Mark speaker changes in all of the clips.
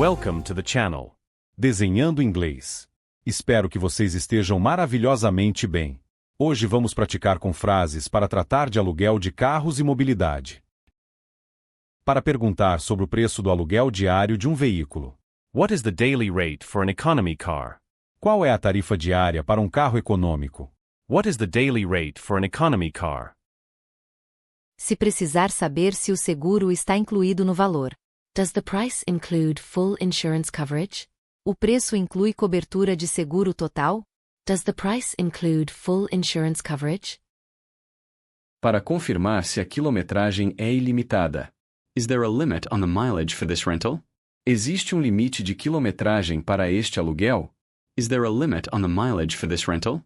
Speaker 1: Welcome to the channel.
Speaker 2: Desenhando Inglês. Espero que vocês estejam maravilhosamente bem. Hoje vamos praticar com frases para tratar de aluguel de carros e mobilidade. Para perguntar sobre o preço do aluguel diário de um veículo.
Speaker 1: What is the daily rate for an economy car?
Speaker 2: Qual é a tarifa diária para um carro econômico?
Speaker 1: What is the daily rate for an economy car?
Speaker 3: Se precisar saber se o seguro está incluído no valor. Does the price include full insurance coverage? O preço inclui cobertura de seguro total? Does the price include full insurance coverage?
Speaker 4: Para confirmar se a quilometragem é ilimitada. Is there a limit on the mileage for this rental? Existe um limite de quilometragem para este aluguel? Is there a limit on the mileage for this rental?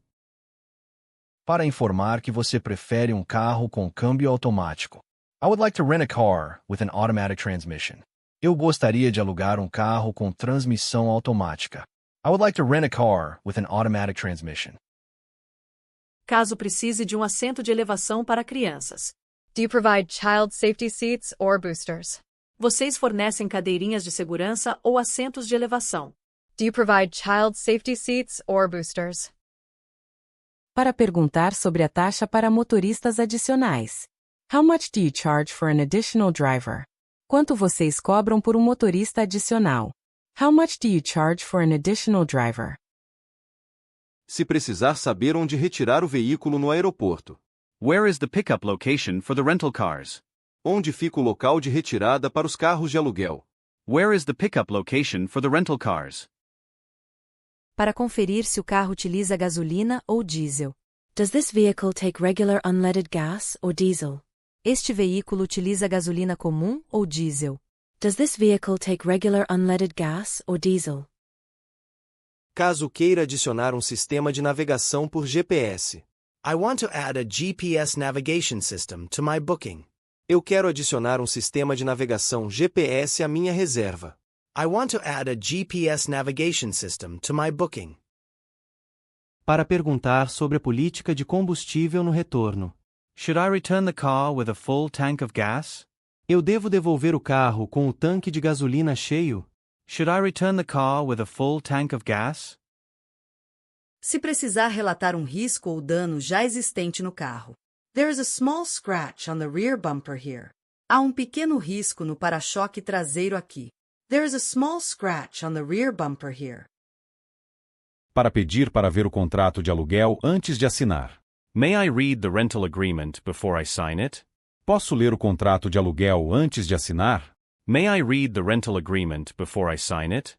Speaker 5: Para informar que você prefere um carro com câmbio automático. I would like to rent a car with an automatic transmission. Eu gostaria de alugar um carro com transmissão automática. I would like to rent a car with an automatic transmission.
Speaker 6: Caso precise de um assento de elevação para crianças.
Speaker 7: Do you provide child safety seats or boosters?
Speaker 6: Vocês fornecem cadeirinhas de segurança ou assentos de elevação.
Speaker 7: Do you provide child safety seats or boosters?
Speaker 8: Para perguntar sobre a taxa para motoristas adicionais. How much do you charge for an additional driver? Quanto vocês cobram por um motorista adicional? How much do you charge for an additional driver?
Speaker 9: Se precisar saber onde retirar o veículo no aeroporto.
Speaker 1: Where is the pickup location for the rental cars?
Speaker 9: Onde fica o local de retirada para os carros de aluguel?
Speaker 1: Where is the pickup location for the rental cars?
Speaker 3: Para conferir se o carro utiliza gasolina ou diesel. Does this vehicle take regular unleaded gas or diesel? Este veículo utiliza gasolina comum ou diesel? Does this vehicle take regular unleaded gas or diesel?
Speaker 10: Caso queira adicionar um sistema de navegação por GPS. I want to add a GPS navigation system to my booking. Eu quero adicionar um sistema de navegação GPS à minha reserva. I want to add a GPS navigation system to my booking.
Speaker 11: Para perguntar sobre a política de combustível no retorno.
Speaker 1: Should I return the car with a full tank of gas?
Speaker 11: Eu devo devolver o carro com o tanque de gasolina cheio?
Speaker 1: Should I return the car with a full tank of gas?
Speaker 6: Se precisar relatar um risco ou dano já existente no carro. There is a small scratch on the rear bumper here. Há um pequeno risco no para-choque traseiro aqui. There is a small scratch on the rear bumper here.
Speaker 2: Para pedir para ver o contrato de aluguel antes de assinar.
Speaker 1: May I read the rental agreement before I sign it?
Speaker 2: Posso ler o contrato de aluguel antes de assinar?
Speaker 1: May I read the rental agreement before I sign it?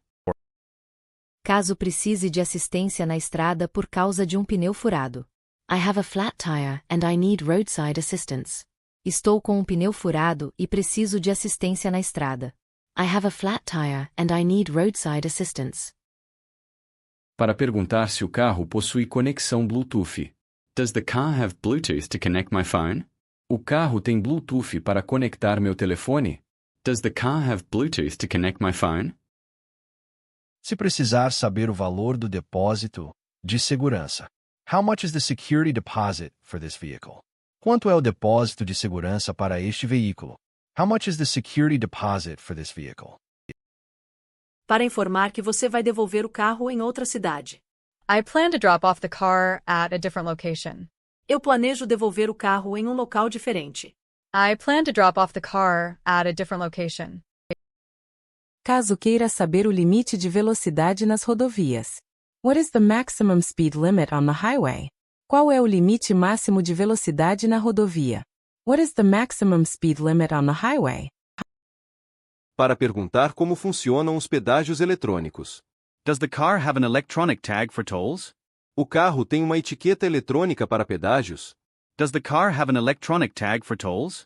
Speaker 3: Caso precise de assistência na estrada por causa de um pneu furado. I have a flat tire and I need roadside assistance. Estou com um pneu furado e preciso de assistência na estrada. I have a flat tire and I need roadside assistance.
Speaker 4: Para perguntar se o carro possui conexão Bluetooth. Does the car have Bluetooth to connect my phone? O carro tem Bluetooth para conectar meu telefone? Does the car have Bluetooth to connect my phone?
Speaker 5: Se precisar saber o valor do depósito de segurança. How much is the security deposit for this vehicle? Quanto é o depósito de segurança para este veículo? How much is the security deposit for this vehicle?
Speaker 6: Para informar que você vai devolver o carro em outra cidade.
Speaker 7: I plan to drop off the car at a different location.
Speaker 6: Eu planejo devolver o carro em um local diferente.
Speaker 7: I plan to drop off the car at a different location.
Speaker 8: Caso queira saber o limite de velocidade nas rodovias. What is the maximum speed limit on the highway? Qual é o limite máximo de velocidade na rodovia? What is the maximum speed limit on the highway?
Speaker 9: Para perguntar como funcionam os pedágios eletrônicos.
Speaker 1: Does the car have an electronic tag for tolls?
Speaker 9: O carro tem uma etiqueta eletrônica para pedágios?
Speaker 1: Does the car have an electronic tag for tolls?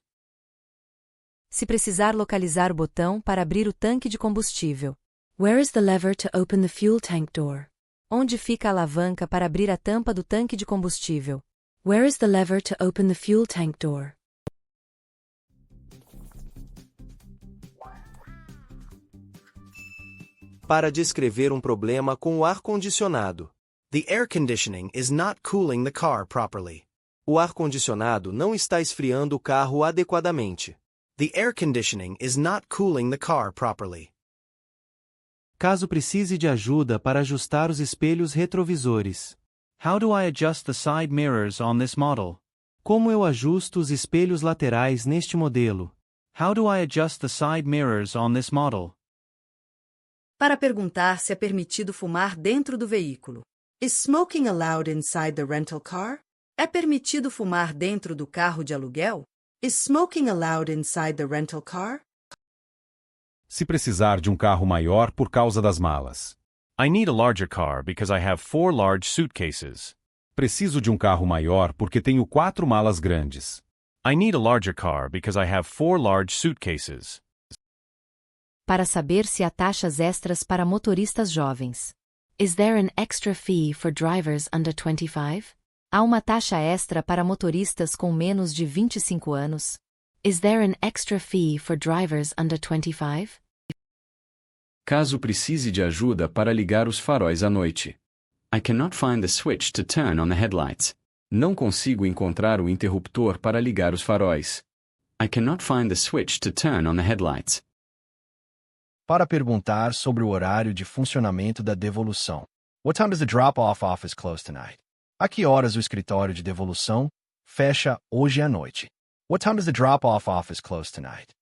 Speaker 3: Se precisar localizar o botão para abrir o tanque de combustível. Where is the lever to open the fuel tank door? Onde fica a alavanca para abrir a tampa do tanque de combustível? Where is the lever to open the fuel tank door?
Speaker 10: Para descrever um problema com o ar-condicionado. The air conditioning is not cooling the car properly. O ar-condicionado não está esfriando o carro adequadamente. The air conditioning is not cooling the car properly.
Speaker 11: Caso precise de ajuda para ajustar os espelhos retrovisores.
Speaker 1: How do I adjust the side mirrors on this model?
Speaker 11: Como eu ajusto os espelhos laterais neste modelo?
Speaker 1: How do I adjust the side mirrors on this model?
Speaker 6: Para perguntar se é permitido fumar dentro do veículo. Is smoking allowed inside the rental car? É permitido fumar dentro do carro de aluguel? Is smoking allowed inside the rental car?
Speaker 2: Se precisar de um carro maior por causa das malas.
Speaker 12: I need a larger car because I have 4 large suitcases.
Speaker 2: Preciso de um carro maior porque tenho 4 malas grandes.
Speaker 12: I need a larger car because I have 4 large suitcases.
Speaker 3: Para saber se há taxas extras para motoristas jovens. Is there an extra fee for drivers under 25? Há uma taxa extra para motoristas com menos de 25 anos? Is there an extra fee for drivers under 25?
Speaker 4: Caso precise de ajuda para ligar os faróis à noite.
Speaker 12: I cannot find the switch to turn on the headlights.
Speaker 4: Não consigo encontrar o interruptor para ligar os faróis.
Speaker 12: I cannot find the switch to turn on the headlights.
Speaker 5: Para perguntar sobre o horário de funcionamento da devolução. What time does the drop-off office close tonight? A que horas o escritório de devolução fecha hoje à noite? What time does the drop-off office close tonight?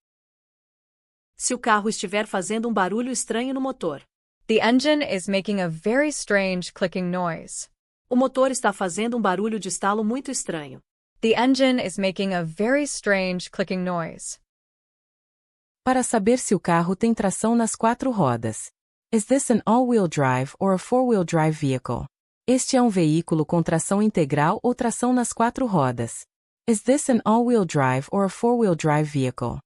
Speaker 13: Se o carro estiver fazendo um barulho estranho no motor.
Speaker 7: The engine is making a very strange clicking noise.
Speaker 13: O motor está fazendo um barulho de estalo muito estranho.
Speaker 7: The engine is making a very strange clicking noise.
Speaker 8: Para saber se o carro tem tração nas 4 rodas. Is this an all-wheel drive or a 4-wheel drive vehicle? Este é um veículo com tração integral ou tração nas 4 rodas. Is this an all-wheel drive or a 4-wheel drive vehicle?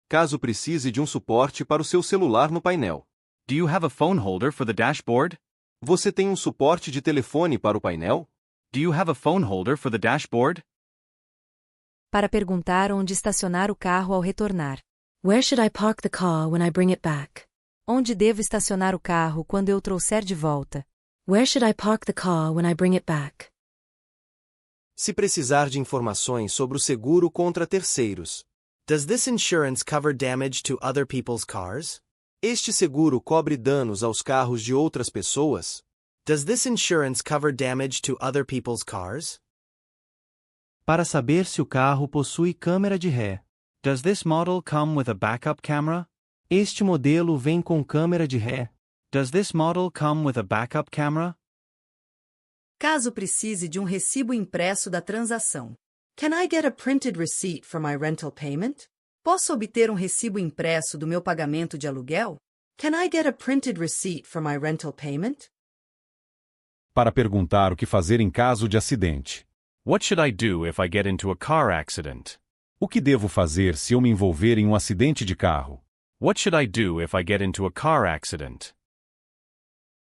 Speaker 9: Caso precise de um suporte para o seu celular no painel.
Speaker 1: Do you have a phone holder for the dashboard?
Speaker 9: Você tem um suporte de telefone para o painel?
Speaker 1: Do you have a phone holder for the dashboard?
Speaker 3: Para perguntar onde estacionar o carro ao retornar. Where should I park the car when I bring it back? Onde devo estacionar o carro quando eu trouxer de volta? Where should I park the car when I bring it back?
Speaker 10: Se precisar de informações sobre o seguro contra terceiros. Does this insurance cover damage to other people's cars? Este seguro cobre danos aos carros de outras pessoas? Does this insurance cover damage to other people's cars?
Speaker 11: Para saber se o carro possui câmera de ré.
Speaker 1: Does this model come with a backup camera?
Speaker 11: Este modelo vem com câmera de ré.
Speaker 1: Does this model come with a backup camera?
Speaker 6: Caso precise de um recibo impresso da transação. Can I get a printed receipt for my rental payment? Posso obter um recibo impresso do meu pagamento de aluguel? Can I get a printed receipt for my rental payment?
Speaker 2: Para perguntar o que fazer em caso de acidente.
Speaker 12: What should I do if I get into a car accident?
Speaker 2: O que devo fazer se eu me envolver em um acidente de carro?
Speaker 12: What should I do if I get into a car accident?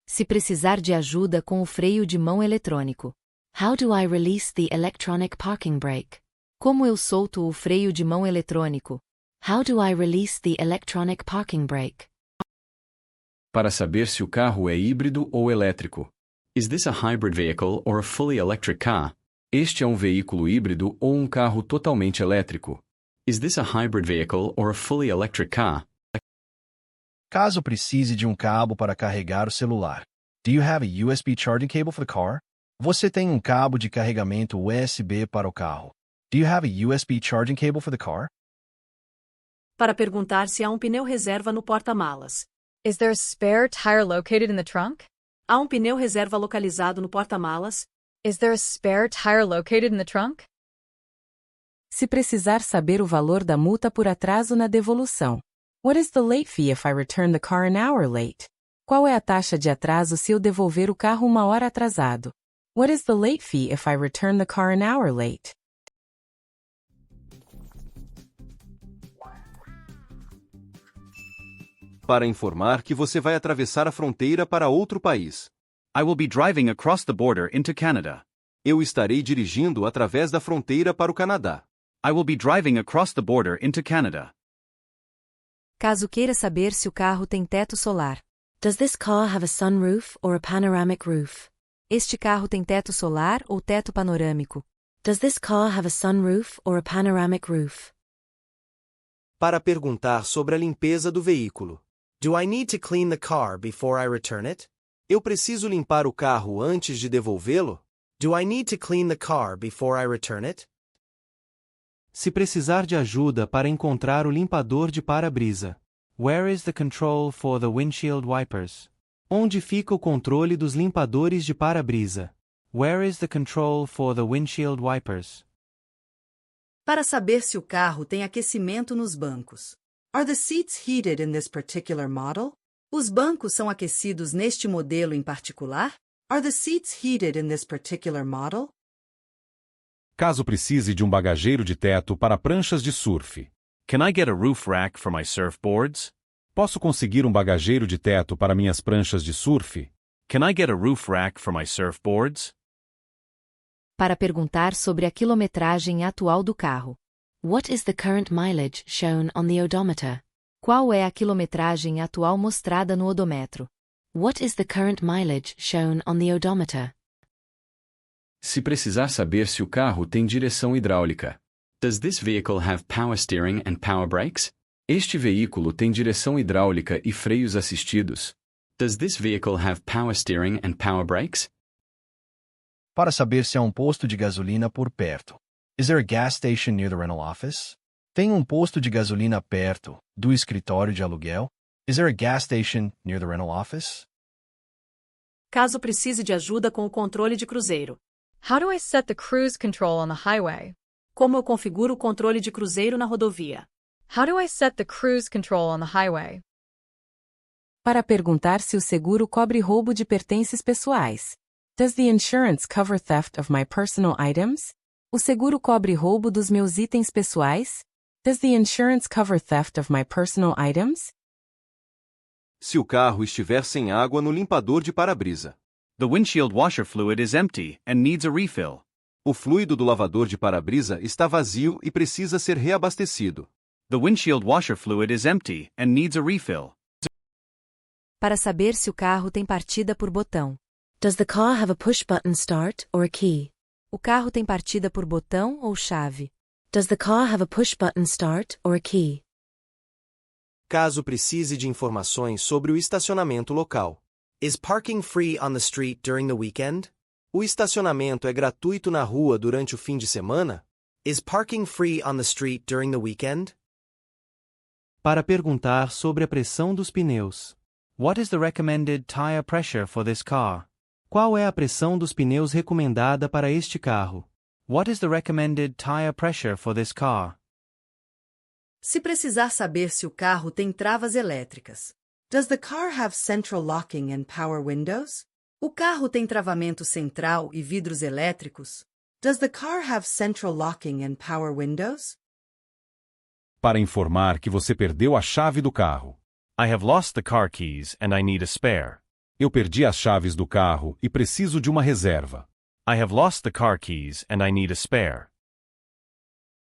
Speaker 3: Se precisar de ajuda com o freio de mão eletrônico. How do I release the electronic parking brake? Como eu solto o freio de mão eletrônico? How do I release the electronic parking brake?
Speaker 4: Para saber se o carro é híbrido ou elétrico.
Speaker 12: Is this a hybrid vehicle or a fully electric car?
Speaker 4: Este é um veículo híbrido ou um carro totalmente elétrico.
Speaker 12: Is this a hybrid vehicle or a fully electric car?
Speaker 5: Caso precise de um cabo para carregar o celular. Do you have a USB charging cable for the car? Você tem um cabo de carregamento USB para o carro. Do you have a USB charging cable for the car?
Speaker 13: Para perguntar se há um pneu reserva no porta-malas.
Speaker 7: Is there a spare tire located in the trunk?
Speaker 13: Há um pneu reserva localizado no porta-malas?
Speaker 7: Is there a spare tire located in the trunk?
Speaker 8: Se precisar saber o valor da multa por atraso na devolução. What is the late fee if I return the car an hour late? Qual é a taxa de atraso se eu devolver o carro 1 hora atrasado? What is the late fee if I return the car an hour late?
Speaker 9: Para informar que você vai atravessar a fronteira para outro país.
Speaker 1: I will be driving across the border into Canada.
Speaker 9: Eu estarei dirigindo através da fronteira para o Canadá.
Speaker 1: I will be driving across the border into Canada.
Speaker 3: Caso queira saber se o carro tem teto solar. Does this car have a sunroof or a panoramic roof? Este carro tem teto solar ou teto panorâmico? Does this car have a sunroof or a panoramic roof?
Speaker 10: Para perguntar sobre a limpeza do veículo. Do I need to clean the car before I return it? Eu preciso limpar o carro antes de devolvê-lo? Do I need to clean the car before I return it?
Speaker 11: Se precisar de ajuda para encontrar o limpador de para-brisa.
Speaker 1: Where is the control for the windshield wipers?
Speaker 11: Onde fica o controle dos limpadores de para-brisa?
Speaker 1: Where is the control for the windshield wipers?
Speaker 6: Para saber se o carro tem aquecimento nos bancos. Are the seats heated in this particular model? Os bancos são aquecidos neste modelo em particular? Are the seats heated in this particular model?
Speaker 2: Caso precise de um bagageiro de teto para pranchas de surf.
Speaker 12: Can I get a roof rack for my surfboards?
Speaker 2: Posso conseguir um bagageiro de teto para minhas pranchas de surf?
Speaker 12: Can I get a roof rack for my surfboards?
Speaker 3: Para perguntar sobre a quilometragem atual do carro. What is the current mileage shown on the odometer? Qual é a quilometragem atual mostrada no odômetro? What is the current mileage shown on the odometer?
Speaker 4: Se precisar saber se o carro tem direção hidráulica. Does this vehicle have power steering and power brakes? Este veículo tem direção hidráulica e freios assistidos. Does this vehicle have power steering and power brakes?
Speaker 5: Para saber se há um posto de gasolina por perto. Is there a gas station near the rental office? Tem um posto de gasolina perto do escritório de aluguel? Is there a gas station near the rental office?
Speaker 13: Caso precise de ajuda com o controle de cruzeiro.
Speaker 7: How do I set the cruise control on the highway?
Speaker 13: Como eu configuro o controle de cruzeiro na rodovia?
Speaker 7: How do I set the cruise control on the highway?
Speaker 8: Para perguntar se o seguro cobre roubo de pertences pessoais. Does the insurance cover theft of my personal items? O seguro cobre roubo dos meus itens pessoais? Does the insurance cover theft of my personal items?
Speaker 9: Se o carro estiver sem água no limpador de para-brisa.
Speaker 12: The windshield washer fluid is empty and needs a refill.
Speaker 9: O fluido do lavador de para-brisa está vazio e precisa ser reabastecido.
Speaker 12: The windshield washer fluid is empty and needs a refill.
Speaker 3: Para saber se o carro tem partida por botão. Does the car have a push-button start or a key? O carro tem partida por botão ou chave? Does the car have a push-button start or a key?
Speaker 10: Caso precise de informações sobre o estacionamento local. Is parking free on the street during the weekend? O estacionamento é gratuito na rua durante o fim de semana? Is parking free on the street during the weekend?
Speaker 11: Para perguntar sobre a pressão dos pneus.
Speaker 1: What is the recommended tire pressure for this car?
Speaker 11: Qual é a pressão dos pneus recomendada para este carro?
Speaker 1: What is the recommended tire pressure for this car?
Speaker 6: Se precisar saber se o carro tem travas elétricas. Does the car have central locking and power windows? O carro tem travamento central e vidros elétricos? Does the car have central locking and power windows?
Speaker 2: Para informar que você perdeu a chave do carro.
Speaker 12: I have lost the car keys and I need a spare.
Speaker 2: Eu perdi as chaves do carro e preciso de uma reserva.
Speaker 12: I have lost the car keys and I need a spare.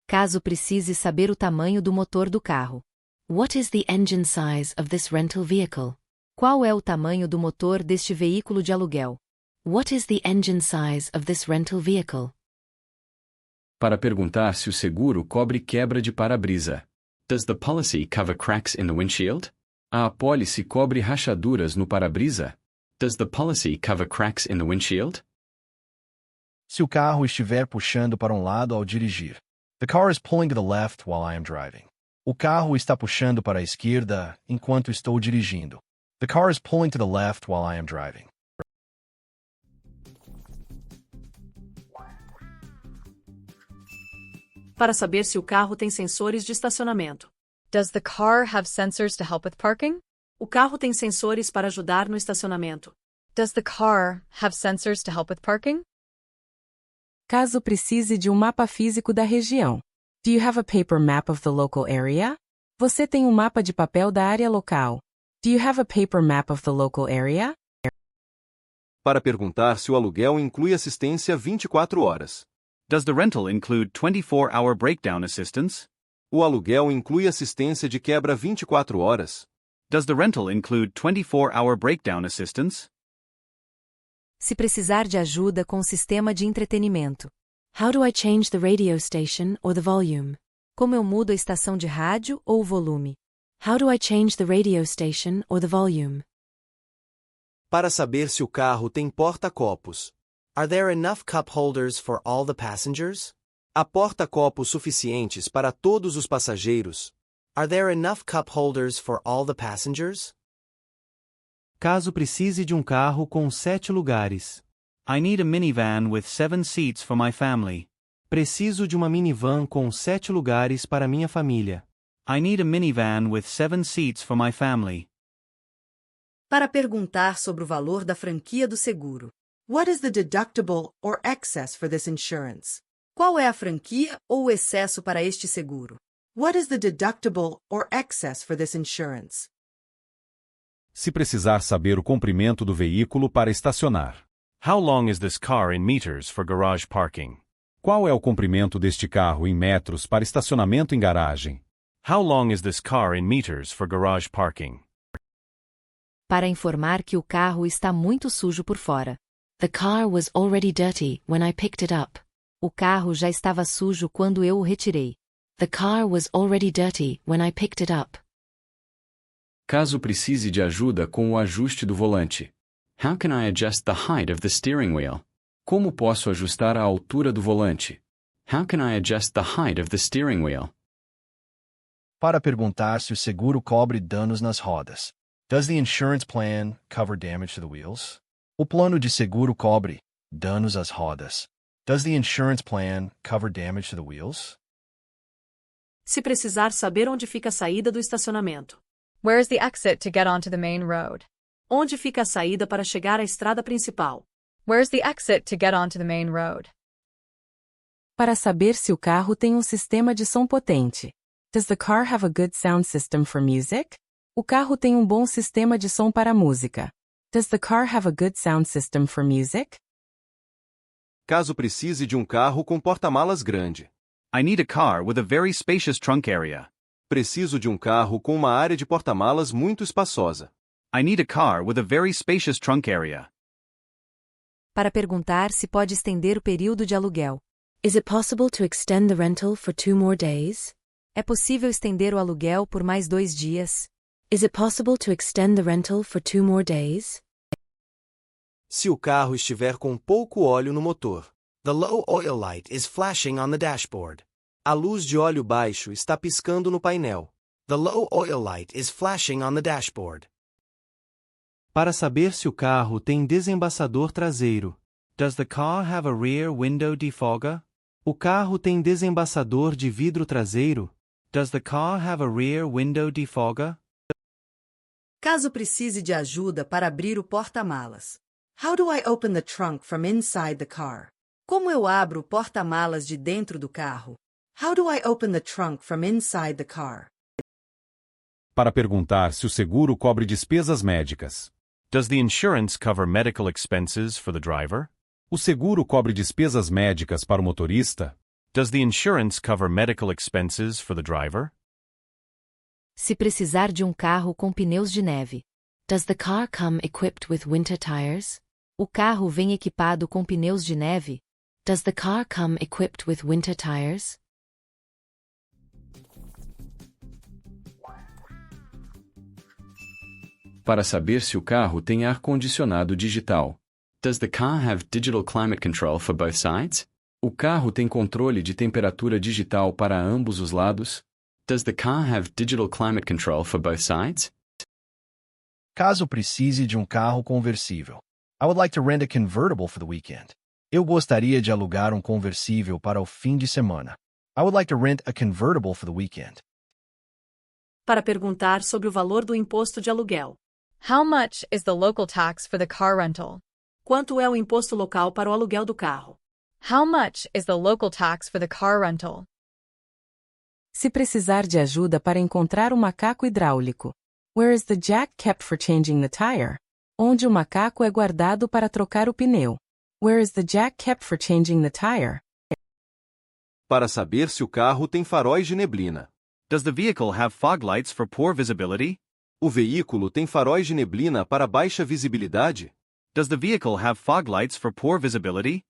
Speaker 3: Caso precise saber o tamanho do motor do carro. What is the engine size of this rental vehicle? Qual é o tamanho do motor deste veículo de aluguel? What is the engine size of this rental vehicle?
Speaker 4: Para perguntar se o seguro cobre quebra de para-brisa. Does the policy cover cracks in the windshield? A apólice cobre rachaduras no para-brisa? Does the policy cover cracks in the windshield?
Speaker 5: Se o carro estiver puxando para um lado ao dirigir. The car is pulling to the left while I am driving. O carro está puxando para a esquerda enquanto estou dirigindo. The car is pulling to the left while I am driving.
Speaker 13: Para saber se o carro tem sensores de estacionamento.
Speaker 7: Does the car have sensors to help with parking?
Speaker 13: O carro tem sensores para ajudar no estacionamento.
Speaker 7: Does the car have sensors to help with parking?
Speaker 8: Caso precise de um mapa físico da região. Do you have a paper map of the local area? Você tem um mapa de papel da área local. Do you have a paper map of the local area?
Speaker 9: Para perguntar se o aluguel inclui assistência 24 horas.
Speaker 12: Does the rental include 24-hour breakdown assistance?
Speaker 9: O aluguel inclui assistência de quebra 24 horas.
Speaker 12: Does the rental include 24-hour breakdown assistance?
Speaker 3: Se precisar de ajuda com o sistema de entretenimento. How do I change the radio station or the volume? Como eu mudo a estação de rádio ou o volume? How do I change the radio station or the volume?
Speaker 10: Para saber se o carro tem porta-copos. Are there enough cup holders for all the passengers? Há porta-copos suficientes para todos os passageiros? Are there enough cup holders for all the passengers?
Speaker 11: Caso precise de um carro com 7 lugares.
Speaker 1: I need a minivan with 7 seats for my family.
Speaker 11: Preciso de uma minivan com 7 lugares para minha família.
Speaker 1: I need a minivan with 7 seats for my family.
Speaker 6: Para perguntar sobre o valor da franquia do seguro. What is the deductible or excess for this insurance? Qual é a franquia ou o excesso para este seguro? What is the deductible or excess for this insurance?
Speaker 2: Se precisar saber o comprimento do veículo para estacionar.
Speaker 12: How long is this car in meters for garage parking?
Speaker 2: Qual é o comprimento deste carro em metros para estacionamento em garagem?
Speaker 12: How long is this car in meters for garage parking?
Speaker 3: Para informar que o carro está muito sujo por fora. The car was already dirty when I picked it up. O carro já estava sujo quando eu o retirei. The car was already dirty when I picked it up.
Speaker 4: Caso precise de ajuda com o ajuste do volante. How can I adjust the height of the steering wheel? Como posso ajustar a altura do volante? How can I adjust the height of the steering wheel?
Speaker 5: Para perguntar se o seguro cobre danos nas rodas. Does the insurance plan cover damage to the wheels? O plano de seguro cobre danos às rodas. Does the insurance plan cover damage to the wheels?
Speaker 13: Se precisar saber onde fica a saída do estacionamento.
Speaker 7: Where is the exit to get onto the main road?
Speaker 13: Onde fica a saída para chegar à estrada principal?
Speaker 7: Where's the exit to get onto the main road?
Speaker 8: Para saber se o carro tem um sistema de som potente. Does the car have a good sound system for music? O carro tem um bom sistema de som para música. Does the car have a good sound system for music?
Speaker 9: Caso precise de um carro com porta-malas grande.
Speaker 1: I need a car with a very spacious trunk area.
Speaker 9: Preciso de um carro com uma área de porta-malas muito espaçosa.
Speaker 1: I need a car with a very spacious trunk area.
Speaker 3: Para perguntar se pode estender o período de aluguel. Is it possible to extend the rental for 2 more days? É possível estender o aluguel por mais 2 dias? Is it possible to extend the rental for 2 more days?
Speaker 10: Se o carro estiver com pouco óleo no motor. The low oil light is flashing on the dashboard. A luz de óleo baixo está piscando no painel. The low oil light is flashing on the dashboard.
Speaker 11: Para saber se o carro tem desembaçador traseiro.
Speaker 1: Does the car have a rear window defogger?
Speaker 11: O carro tem desembaçador de vidro traseiro?
Speaker 1: Does the car have a rear window defogger?
Speaker 6: Caso precise de ajuda para abrir o porta-malas. How do I open the trunk from inside the car? Como eu abro o porta-malas de dentro do carro? How do I open the trunk from inside the car?
Speaker 2: Para perguntar se o seguro cobre despesas médicas.
Speaker 12: Does the insurance cover medical expenses for the driver?
Speaker 2: O seguro cobre despesas médicas para o motorista?
Speaker 12: Does the insurance cover medical expenses for the driver?
Speaker 3: Se precisar de um carro com pneus de neve. Does the car come equipped with winter tires? O carro vem equipado com pneus de neve? Does the car come equipped with winter tires?
Speaker 4: Para saber se o carro tem ar-condicionado digital. Does the car have digital climate control for both sides? O carro tem controle de temperatura digital para ambos os lados? Does the car have digital climate control for both sides?
Speaker 5: Caso precise de um carro conversível. I would like to rent a convertible for the weekend. Eu gostaria de alugar um conversível para o fim de semana. I would like to rent a convertible for the weekend.
Speaker 13: Para perguntar sobre o valor do imposto de aluguel.
Speaker 7: How much is the local tax for the car rental?
Speaker 13: Quanto é o imposto local para o aluguel do carro?
Speaker 7: How much is the local tax for the car rental?
Speaker 8: Se precisar de ajuda para encontrar o macaco hidráulico. Where is the jack kept for changing the tire? Onde o macaco é guardado para trocar o pneu? Where is the jack kept for changing the tire?
Speaker 9: Para saber se o carro tem faróis de neblina.
Speaker 1: Does the vehicle have fog lights for poor visibility?
Speaker 9: O veículo tem faróis de neblina para baixa visibilidade?
Speaker 1: Does the vehicle have fog lights for poor visibility?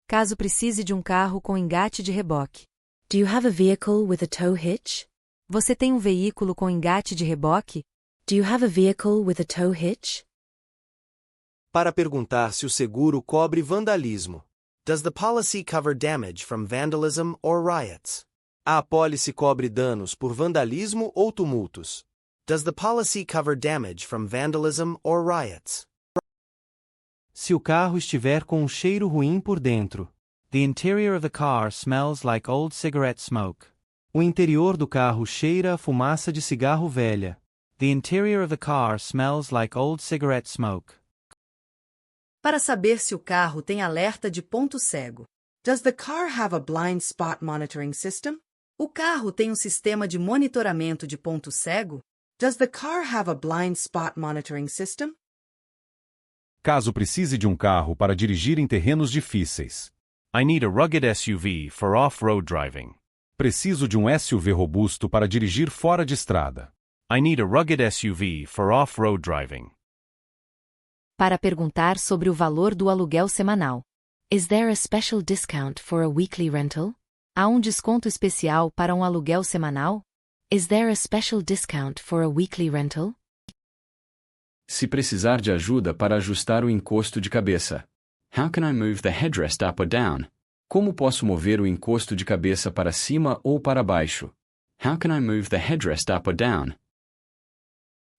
Speaker 3: Caso precise de um carro com engate de reboque. Do you have a vehicle with a tow hitch? Você tem um veículo com engate de reboque? Do you have a vehicle with a tow hitch?
Speaker 10: Para perguntar se o seguro cobre vandalismo. Does the policy cover damage from vandalism or riots? A apólice cobre danos por vandalismo ou tumultos. Does the policy cover damage from vandalism or riots?
Speaker 11: Se o carro estiver com um cheiro ruim por dentro.
Speaker 1: The interior of the car smells like old cigarette smoke.
Speaker 11: O interior do carro cheira a fumaça de cigarro velha.
Speaker 1: The interior of the car smells like old cigarette smoke.
Speaker 6: Para saber se o carro tem alerta de ponto cego. Does the car have a blind spot monitoring system? O carro tem um sistema de monitoramento de ponto cego? Does the car have a blind spot monitoring system?
Speaker 2: Caso precise de um carro para dirigir em terrenos difíceis.
Speaker 12: I need a rugged SUV for off-road driving.
Speaker 2: Preciso de um SUV robusto para dirigir fora de estrada.
Speaker 12: I need a rugged SUV for off-road driving.
Speaker 3: Para perguntar sobre o valor do aluguel semanal. Is there a special discount for a weekly rental? Há um desconto especial para um aluguel semanal? Is there a special discount for a weekly rental?
Speaker 4: Se precisar de ajuda para ajustar o encosto de cabeça. How can I move the headrest up or down? Como posso mover o encosto de cabeça para cima ou para baixo? How can I move the headrest up or down?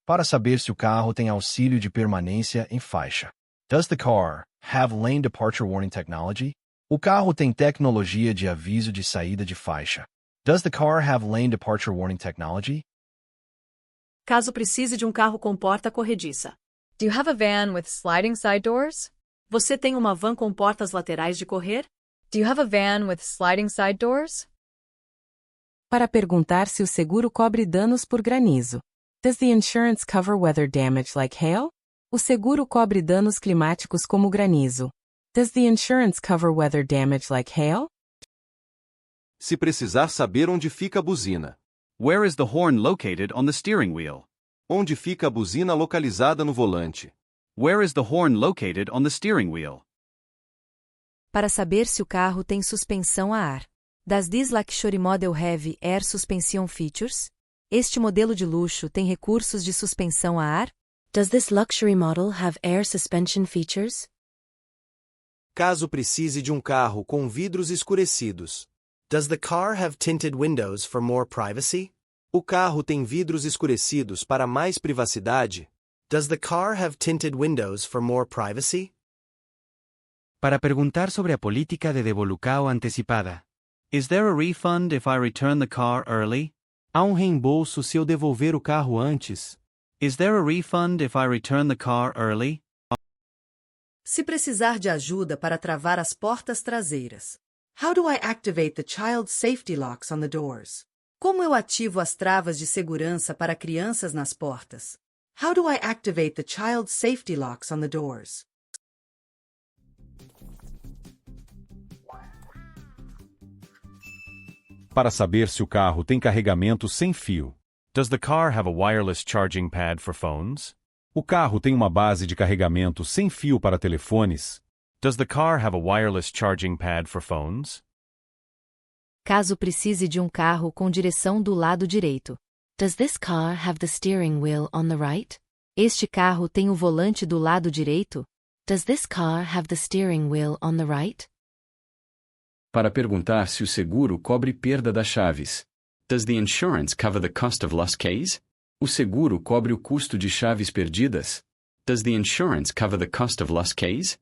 Speaker 5: Para saber se o carro tem auxílio de permanência em faixa. Does the car have lane departure warning technology? O carro tem tecnologia de aviso de saída de faixa. Does the car have lane departure warning technology?
Speaker 13: Caso precise de um carro com porta corrediça.
Speaker 7: Do you have a van with sliding side doors?
Speaker 13: Você tem uma van com portas laterais de correr?
Speaker 7: Do you have a van with sliding side doors?
Speaker 8: Para perguntar se o seguro cobre danos por granizo. Does the insurance cover weather damage like hail? O seguro cobre danos climáticos como granizo. Does the insurance cover weather damage like hail?
Speaker 9: Se precisar saber onde fica a buzina.
Speaker 12: Where is the horn located on the steering wheel?
Speaker 9: Onde fica a buzina localizada no volante?
Speaker 12: Where is the horn located on the steering wheel?
Speaker 3: Para saber se o carro tem suspensão a ar. Does this luxury model have air suspension features? Este modelo de luxo tem recursos de suspensão a ar? Does this luxury model have air suspension features?
Speaker 10: Caso precise de um carro com vidros escurecidos. Does the car have tinted windows for more privacy? O carro tem vidros escurecidos para mais privacidade? Does the car have tinted windows for more privacy?
Speaker 1: Para perguntar sobre a política de devolução antecipada. Is there a refund if I return the car early?
Speaker 11: Há um reembolso se eu devolver o carro antes.
Speaker 1: Is there a refund if I return the car early?
Speaker 6: Se precisar de ajuda para travar as portas traseiras. How do I activate the child safety locks on the doors? Como eu ativo as travas de segurança para crianças nas portas? How do I activate the child safety locks on the doors?
Speaker 2: Para saber se o carro tem carregamento sem fio.
Speaker 12: Does the car have a wireless charging pad for phones?
Speaker 2: O carro tem uma base de carregamento sem fio para telefones.
Speaker 12: Does the car have a wireless charging pad for phones?
Speaker 3: Caso precise de um carro com direção do lado direito. Does this car have the steering wheel on the right? Este carro tem o volante do lado direito? Does this car have the steering wheel on the right?
Speaker 4: Para perguntar se o seguro cobre perda das chaves. Does the insurance cover the cost of lost keys? O seguro cobre o custo de chaves perdidas? Does the insurance cover the cost of lost keys?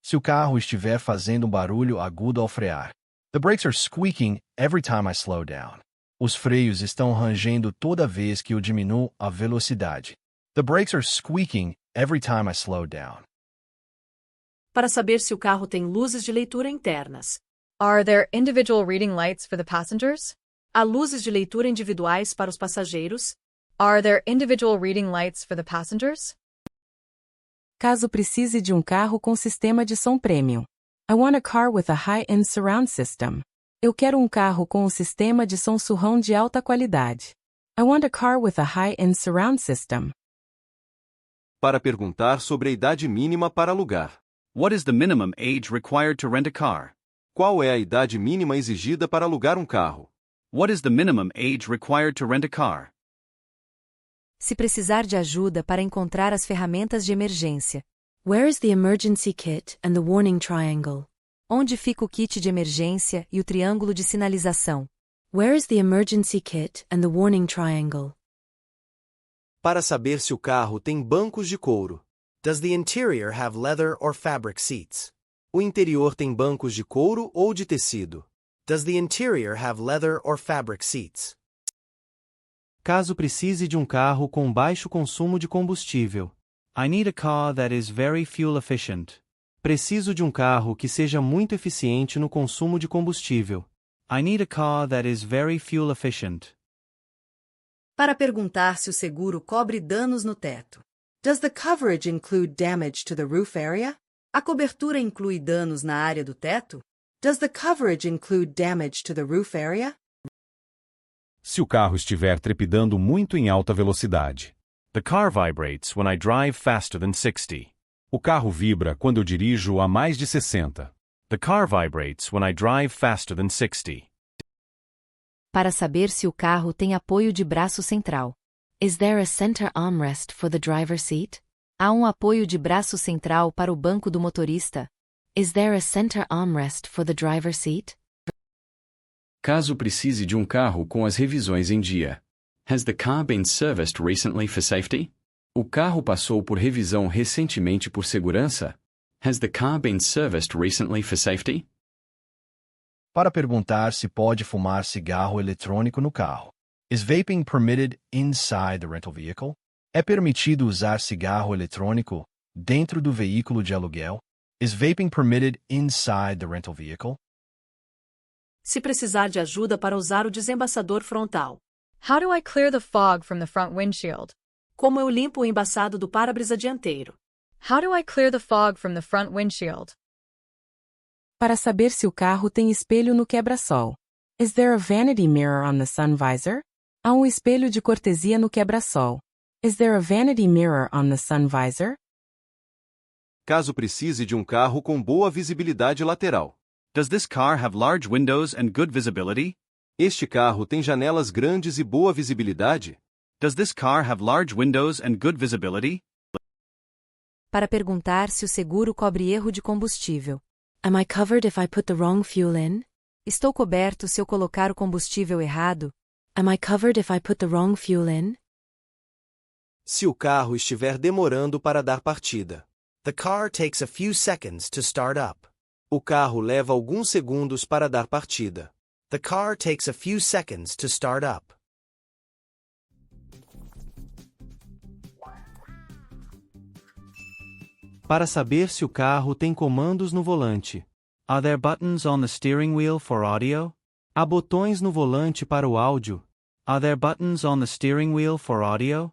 Speaker 5: Se o carro estiver fazendo um barulho agudo ao frear. The brakes are squeaking every time I slow down. Os freios estão rangendo toda vez que eu diminuo a velocidade. The brakes are squeaking every time I slow down.
Speaker 13: Para saber se o carro tem luzes de leitura internas.
Speaker 7: Are there individual reading lights for the passengers?
Speaker 13: Há luzes de leitura individuais para os passageiros?
Speaker 7: Are there individual reading lights for the passengers?
Speaker 8: Caso precise de um carro com sistema de som premium. I want a car with a high-end surround system. Eu quero um carro com um sistema de som surround de alta qualidade. I want a car with a high-end surround system.
Speaker 9: Para perguntar sobre a idade mínima para alugar.
Speaker 12: What is the minimum age required to rent a car?
Speaker 9: Qual é a idade mínima exigida para alugar um carro?
Speaker 1: What is the minimum age required to rent a car?
Speaker 3: Se precisar de ajuda para encontrar as ferramentas de emergência. Where is the emergency kit and the warning triangle? Onde fica o kit de emergência e o triângulo de sinalização? Where is the emergency kit and the warning triangle?
Speaker 10: Para saber se o carro tem bancos de couro. Does the interior have leather or fabric seats? O interior tem bancos de couro ou de tecido? Does the interior have leather or fabric seats?
Speaker 11: Caso precise de um carro com baixo consumo de combustível.
Speaker 1: I need a car that is very fuel efficient.
Speaker 11: Preciso de um carro que seja muito eficiente no consumo de combustível.
Speaker 1: I need a car that is very fuel efficient.
Speaker 6: Para perguntar se o seguro cobre danos no teto. Does the coverage include damage to the roof area? A cobertura inclui danos na área do teto? Does the coverage include damage to the roof area?
Speaker 2: Se o carro estiver trepidando muito em alta velocidade.
Speaker 12: The car vibrates when I drive faster than 60.
Speaker 2: O carro vibra quando eu dirijo a mais de 60.
Speaker 12: The car vibrates when I drive faster than 60.
Speaker 3: Para saber se o carro tem apoio de braço central. Is there a center armrest for the driver's seat? Há um apoio de braço central para o banco do motorista? Is there a center armrest for the driver's seat?
Speaker 4: Caso precise de um carro com as revisões em dia. Has the car been serviced recently for safety? O carro passou por revisão recentemente por segurança? Has the car been serviced recently for safety?
Speaker 5: Para perguntar se pode fumar cigarro eletrônico no carro. Is vaping permitted inside the rental vehicle? É permitido usar cigarro eletrônico dentro do veículo de aluguel? Is vaping permitted inside the rental vehicle?
Speaker 13: Se precisar de ajuda para usar o desembaçador frontal.
Speaker 7: How do I clear the fog from the front windshield?
Speaker 13: Como eu limpo o embaçado do para-brisa dianteiro?
Speaker 7: How do I clear the fog from the front windshield?
Speaker 8: Para saber se o carro tem espelho no quebra-sol. Is there a vanity mirror on the sun visor? Há um espelho de cortesia no quebra-sol. Is there a vanity mirror on the sun visor?
Speaker 9: Caso precise de um carro com boa visibilidade lateral.
Speaker 1: Does this car have large windows and good visibility?
Speaker 9: Este carro tem janelas grandes e boa visibilidade?
Speaker 1: Does this car have large windows and good visibility?
Speaker 3: Para perguntar se o seguro cobre erro de combustível. Am I covered if I put the wrong fuel in? Estou coberto se eu colocar o combustível errado? Am I covered if I put the wrong fuel in?
Speaker 10: Se o carro estiver demorando para dar partida. The car takes a few seconds to start up. O carro leva alguns segundos para dar partida. The car takes a few seconds to start up.
Speaker 11: Para saber se o carro tem comandos no volante.
Speaker 1: Are there buttons on the steering wheel for audio?
Speaker 11: Há botões no volante para o áudio.
Speaker 1: Are there buttons on the steering wheel for audio?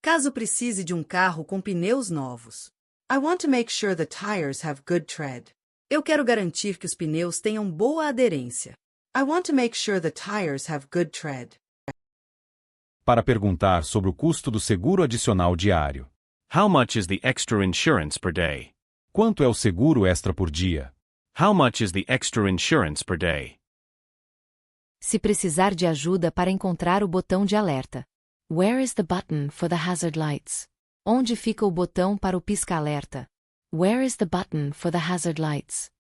Speaker 6: Caso precise de um carro com pneus novos. I want to make sure the tires have good tread. Eu quero garantir que os pneus tenham boa aderência. I want to make sure the tires have good tread.
Speaker 2: Para perguntar sobre o custo do seguro adicional diário.
Speaker 12: How much is the extra insurance per day?
Speaker 2: Quanto é o seguro extra por dia?
Speaker 12: How much is the extra insurance per day?
Speaker 3: Se precisar de ajuda para encontrar o botão de alerta. Where is the button for the hazard lights? Onde fica o botão para o pisca-alerta? Where is the button for the hazard lights?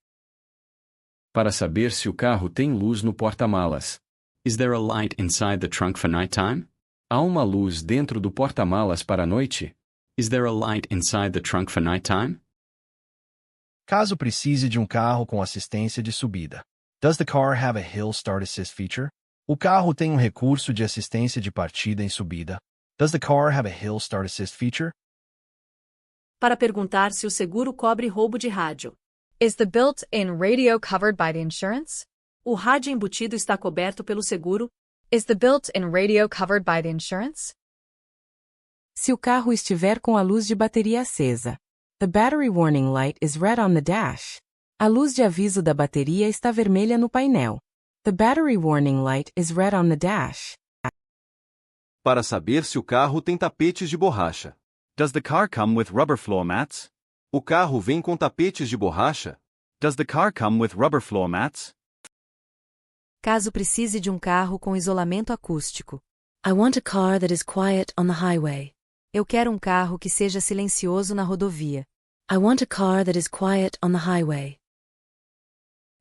Speaker 4: Para saber se o carro tem luz no porta-malas. Is there a light inside the trunk for nighttime? Há uma luz dentro do porta-malas para a noite? Is there a light inside the trunk for nighttime?
Speaker 5: Caso precise de um carro com assistência de subida. Does the car have a hill start assist feature? O carro tem recurso de assistência de partida em subida. Does the car have a hill start assist feature?
Speaker 13: Para perguntar se o seguro cobre roubo de rádio.
Speaker 7: Is the built-in radio covered by the insurance?
Speaker 13: O rádio embutido está coberto pelo seguro?
Speaker 7: Is the built-in radio covered by the insurance?
Speaker 8: Se o carro estiver com a luz de bateria acesa. The battery warning light is red on the dash. A luz de aviso da bateria está vermelha no painel. The battery warning light is red on the dash.
Speaker 9: Para saber se o carro tem tapetes de borracha.
Speaker 1: Does the car come with rubber floor mats?
Speaker 9: O carro vem com tapetes de borracha?
Speaker 1: Does the car come with rubber floor mats?
Speaker 3: Caso precise de um carro com isolamento acústico. I want a car that is quiet on the highway. Eu quero um carro que seja silencioso na rodovia. I want a car that is quiet on the highway.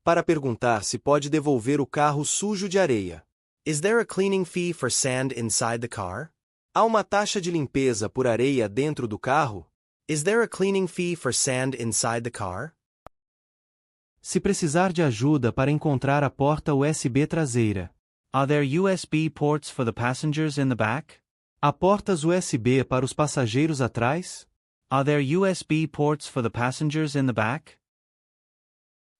Speaker 10: Para perguntar se pode devolver o carro sujo de areia. Is there a cleaning fee for sand inside the car? Há uma taxa de limpeza por areia dentro do carro? Is there a cleaning fee for sand inside the car?
Speaker 11: Se precisar de ajuda para encontrar a porta USB traseira.
Speaker 1: Are there USB ports for the passengers in the back?
Speaker 11: Há portas USB para os passageiros atrás?
Speaker 1: Are there USB ports for the passengers in the back?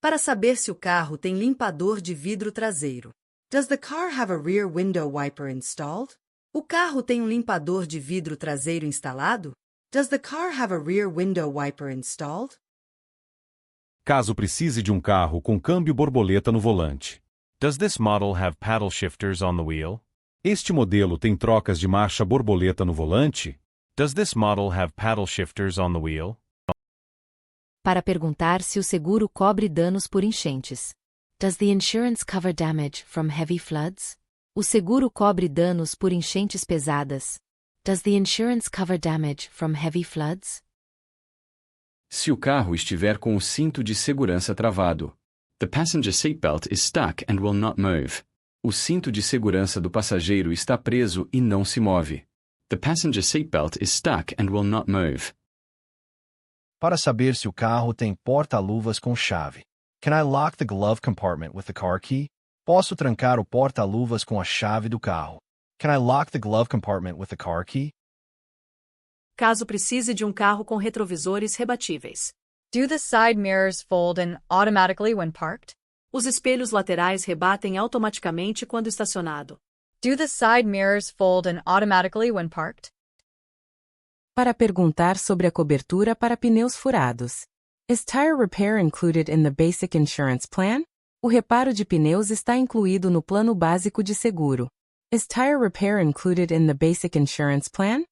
Speaker 6: Para saber se o carro tem limpador de vidro traseiro. Does the car have a rear window wiper installed? O carro tem um limpador de vidro traseiro instalado? Does the car have a rear window wiper installed?
Speaker 2: Caso precise de um carro com câmbio borboleta no volante.
Speaker 12: Does this model have paddle shifters on the wheel?
Speaker 2: Este modelo tem trocas de marcha borboleta no volante?
Speaker 12: Does this model have paddle shifters on the wheel?
Speaker 3: Para perguntar se o seguro cobre danos por enchentes. Does the insurance cover damage from heavy floods? O seguro cobre danos por enchentes pesadas. Does the insurance cover damage from heavy floods?
Speaker 4: Se o carro estiver com o cinto de segurança travado. The passenger seatbelt is stuck and will not move. O cinto de segurança do passageiro está preso e não se move. The passenger seatbelt is stuck and will not move.
Speaker 5: Para saber se o carro tem porta-luvas com chave. Can I lock the glove compartment with the car key? Posso trancar o porta-luvas com a chave do carro. Can I lock the glove compartment with the car key?
Speaker 13: Caso precise de um carro com retrovisores rebatíveis.
Speaker 7: Do the side mirrors fold in automatically when parked?
Speaker 13: Os espelhos laterais rebatem automaticamente quando estacionado.
Speaker 7: Do the side mirrors fold in automatically when parked?
Speaker 8: Para perguntar sobre a cobertura para pneus furados. Is tire repair included in the basic insurance plan? O reparo de pneus está incluído no plano básico de seguro. Is tire repair included in the basic insurance plan?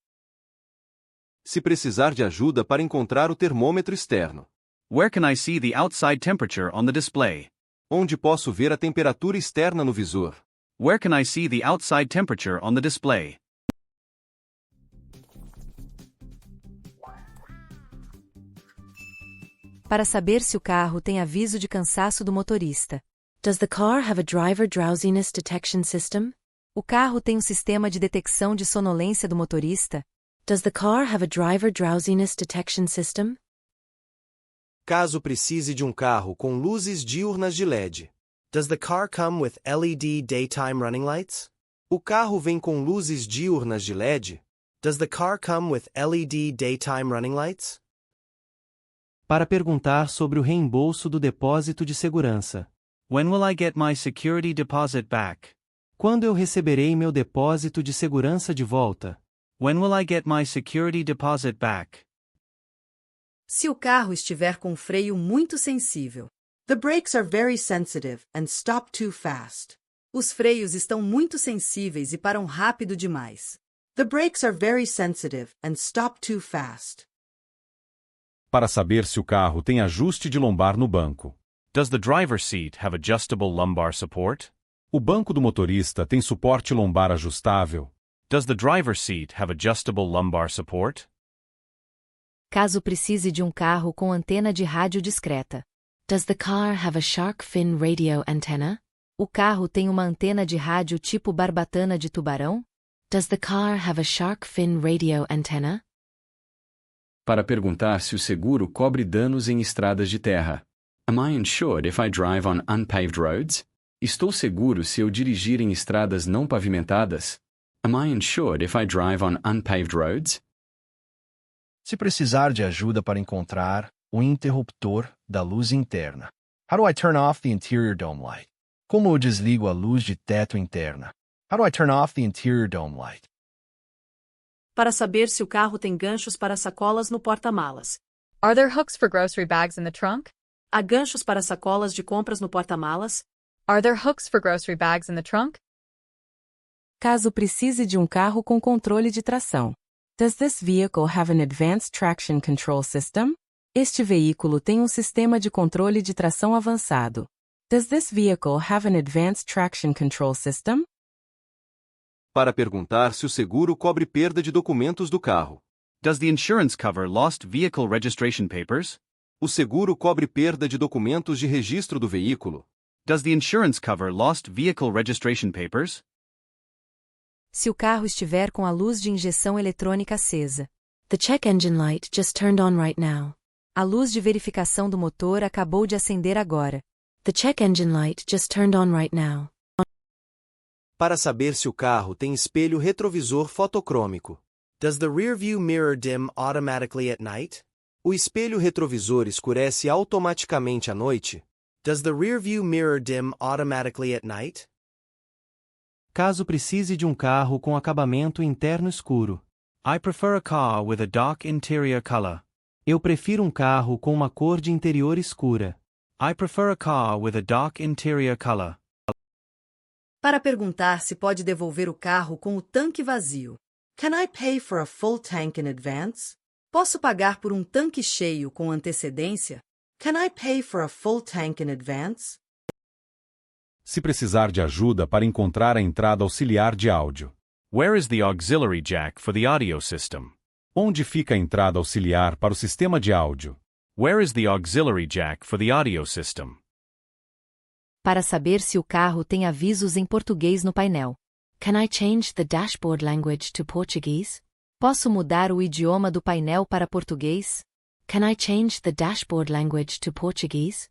Speaker 9: Se precisar de ajuda para encontrar o termômetro externo.
Speaker 1: Where can I see the outside temperature on the display?
Speaker 9: Onde posso ver a temperatura externa no visor?
Speaker 1: Where can I see the outside temperature on the display?
Speaker 3: Para saber se o carro tem aviso de cansaço do motorista. Does the car have a driver drowsiness detection system? O carro tem um sistema de detecção de sonolência do motorista? Does the car have a driver drowsiness detection system?
Speaker 10: Caso precise de um carro com luzes diurnas de LED. Does the car come with LED daytime running lights? O carro vem com luzes diurnas de LED? Does the car come with LED daytime running lights?
Speaker 11: Para perguntar sobre o reembolso do depósito de segurança.
Speaker 1: When will I get my security deposit back?
Speaker 11: Quando eu receberei meu depósito de segurança de volta?
Speaker 1: When will I get my security deposit back?
Speaker 6: Se o carro estiver com freio muito sensível. The brakes are very sensitive and stop too fast. Os freios estão muito sensíveis e param rápido demais. The brakes are very sensitive and stop too fast.
Speaker 2: Para saber se o carro tem ajuste de lombar no banco.
Speaker 12: Does the driver's seat have adjustable lumbar support?
Speaker 2: O banco do motorista tem suporte lombar ajustável?
Speaker 12: Does the driver's seat have adjustable lumbar support?
Speaker 3: Caso precise de um carro com antena de rádio discreta. Does the car have a shark fin radio antenna? O carro tem uma antena de rádio tipo barbatana de tubarão? Does the car have a shark fin radio antenna?
Speaker 4: Para perguntar se o seguro cobre danos em estradas de terra. Am I insured if I drive on unpaved roads? Estou seguro se eu dirigir em estradas não pavimentadas? Am I insured if I drive on unpaved roads?
Speaker 5: Se precisar de ajuda para encontrar o interruptor da luz interna. How do I turn off the interior dome light? Como eu desligo a luz de teto interna? How do I turn off the interior dome light?
Speaker 13: Para saber se o carro tem ganchos para sacolas no porta-malas.
Speaker 7: Are there hooks for grocery bags in the trunk?
Speaker 13: Há ganchos para sacolas de compras no porta-malas?
Speaker 7: Are there hooks for grocery bags in the trunk?
Speaker 8: Caso precise de um carro com controle de tração. Does this vehicle have an advanced traction control system? Este veículo tem um sistema de controle de tração avançado. Does this vehicle have an advanced traction control system?
Speaker 9: Para perguntar se o seguro cobre perda de documentos do carro.
Speaker 1: Does the insurance cover lost vehicle registration papers?
Speaker 9: O seguro cobre perda de documentos de registro do veículo.
Speaker 1: Does the insurance cover lost vehicle registration papers?
Speaker 3: Se o carro estiver com a luz de injeção eletrônica acesa. The check engine light just turned on right now. A luz de verificação do motor acabou de acender agora. The check engine light just turned on right now.
Speaker 10: Para saber se o carro tem espelho retrovisor fotocrômico. Does the rear view mirror dim automatically at night? O espelho retrovisor escurece automaticamente à noite. Does the rear view mirror dim automatically at night?
Speaker 11: Caso precise de um carro com acabamento interno escuro.
Speaker 1: I prefer a car with a dark interior color.
Speaker 11: Eu prefiro um carro com uma cor de interior escura.
Speaker 1: I prefer a car with a dark interior color.
Speaker 6: Para perguntar se pode devolver o carro com o tanque vazio. Can I pay for a full tank in advance? Posso pagar por um tanque cheio com antecedência? Can I pay for a full tank in advance?
Speaker 2: Se precisar de ajuda para encontrar a entrada auxiliar de áudio.
Speaker 12: Where is the auxiliary jack for the audio system?
Speaker 2: Onde fica a entrada auxiliar para o sistema de áudio?
Speaker 12: Where is the auxiliary jack for the audio system?
Speaker 3: Para saber se o carro tem avisos em português no painel. Can I change the dashboard language to Portuguese? Posso mudar o idioma do painel para português? Can I change the dashboard language to Portuguese?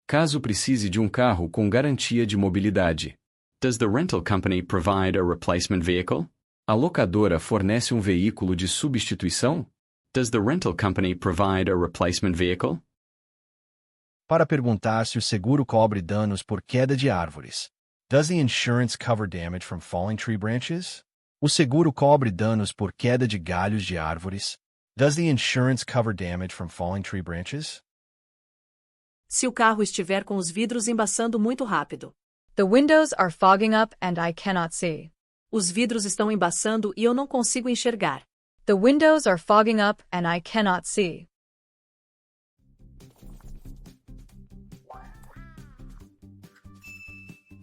Speaker 4: Caso precise de um carro com garantia de mobilidade.
Speaker 13: Does the rental company provide a replacement vehicle?
Speaker 4: A locadora fornece um veículo de substituição?
Speaker 13: Does the rental company provide a replacement vehicle?
Speaker 5: Para perguntar se o seguro cobre danos por queda de árvores. Does the insurance cover damage from falling tree branches? O seguro cobre danos por queda de galhos de árvores. Does the insurance cover damage from falling tree branches?
Speaker 13: Se o carro estiver com os vidros embaçando muito rápido.
Speaker 7: The windows are fogging up and I cannot see.
Speaker 13: Os vidros estão embaçando e eu não consigo enxergar.
Speaker 7: The windows are fogging up and I cannot see.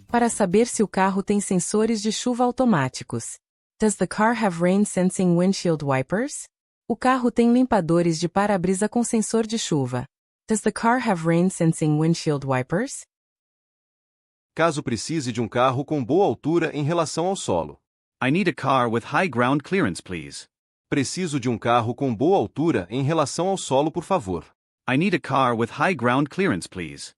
Speaker 8: Para saber se o carro tem sensores de chuva automáticos. Does the car have rain sensing windshield wipers? O carro tem limpadores de para-brisa com sensor de chuva. Does the car have rain sensing windshield wipers?
Speaker 9: Caso precise de um carro com boa altura em relação ao solo.
Speaker 1: I need a car with high ground clearance, please.
Speaker 9: Preciso de um carro com boa altura em relação ao solo, por favor.
Speaker 1: I need a car with high ground clearance, please.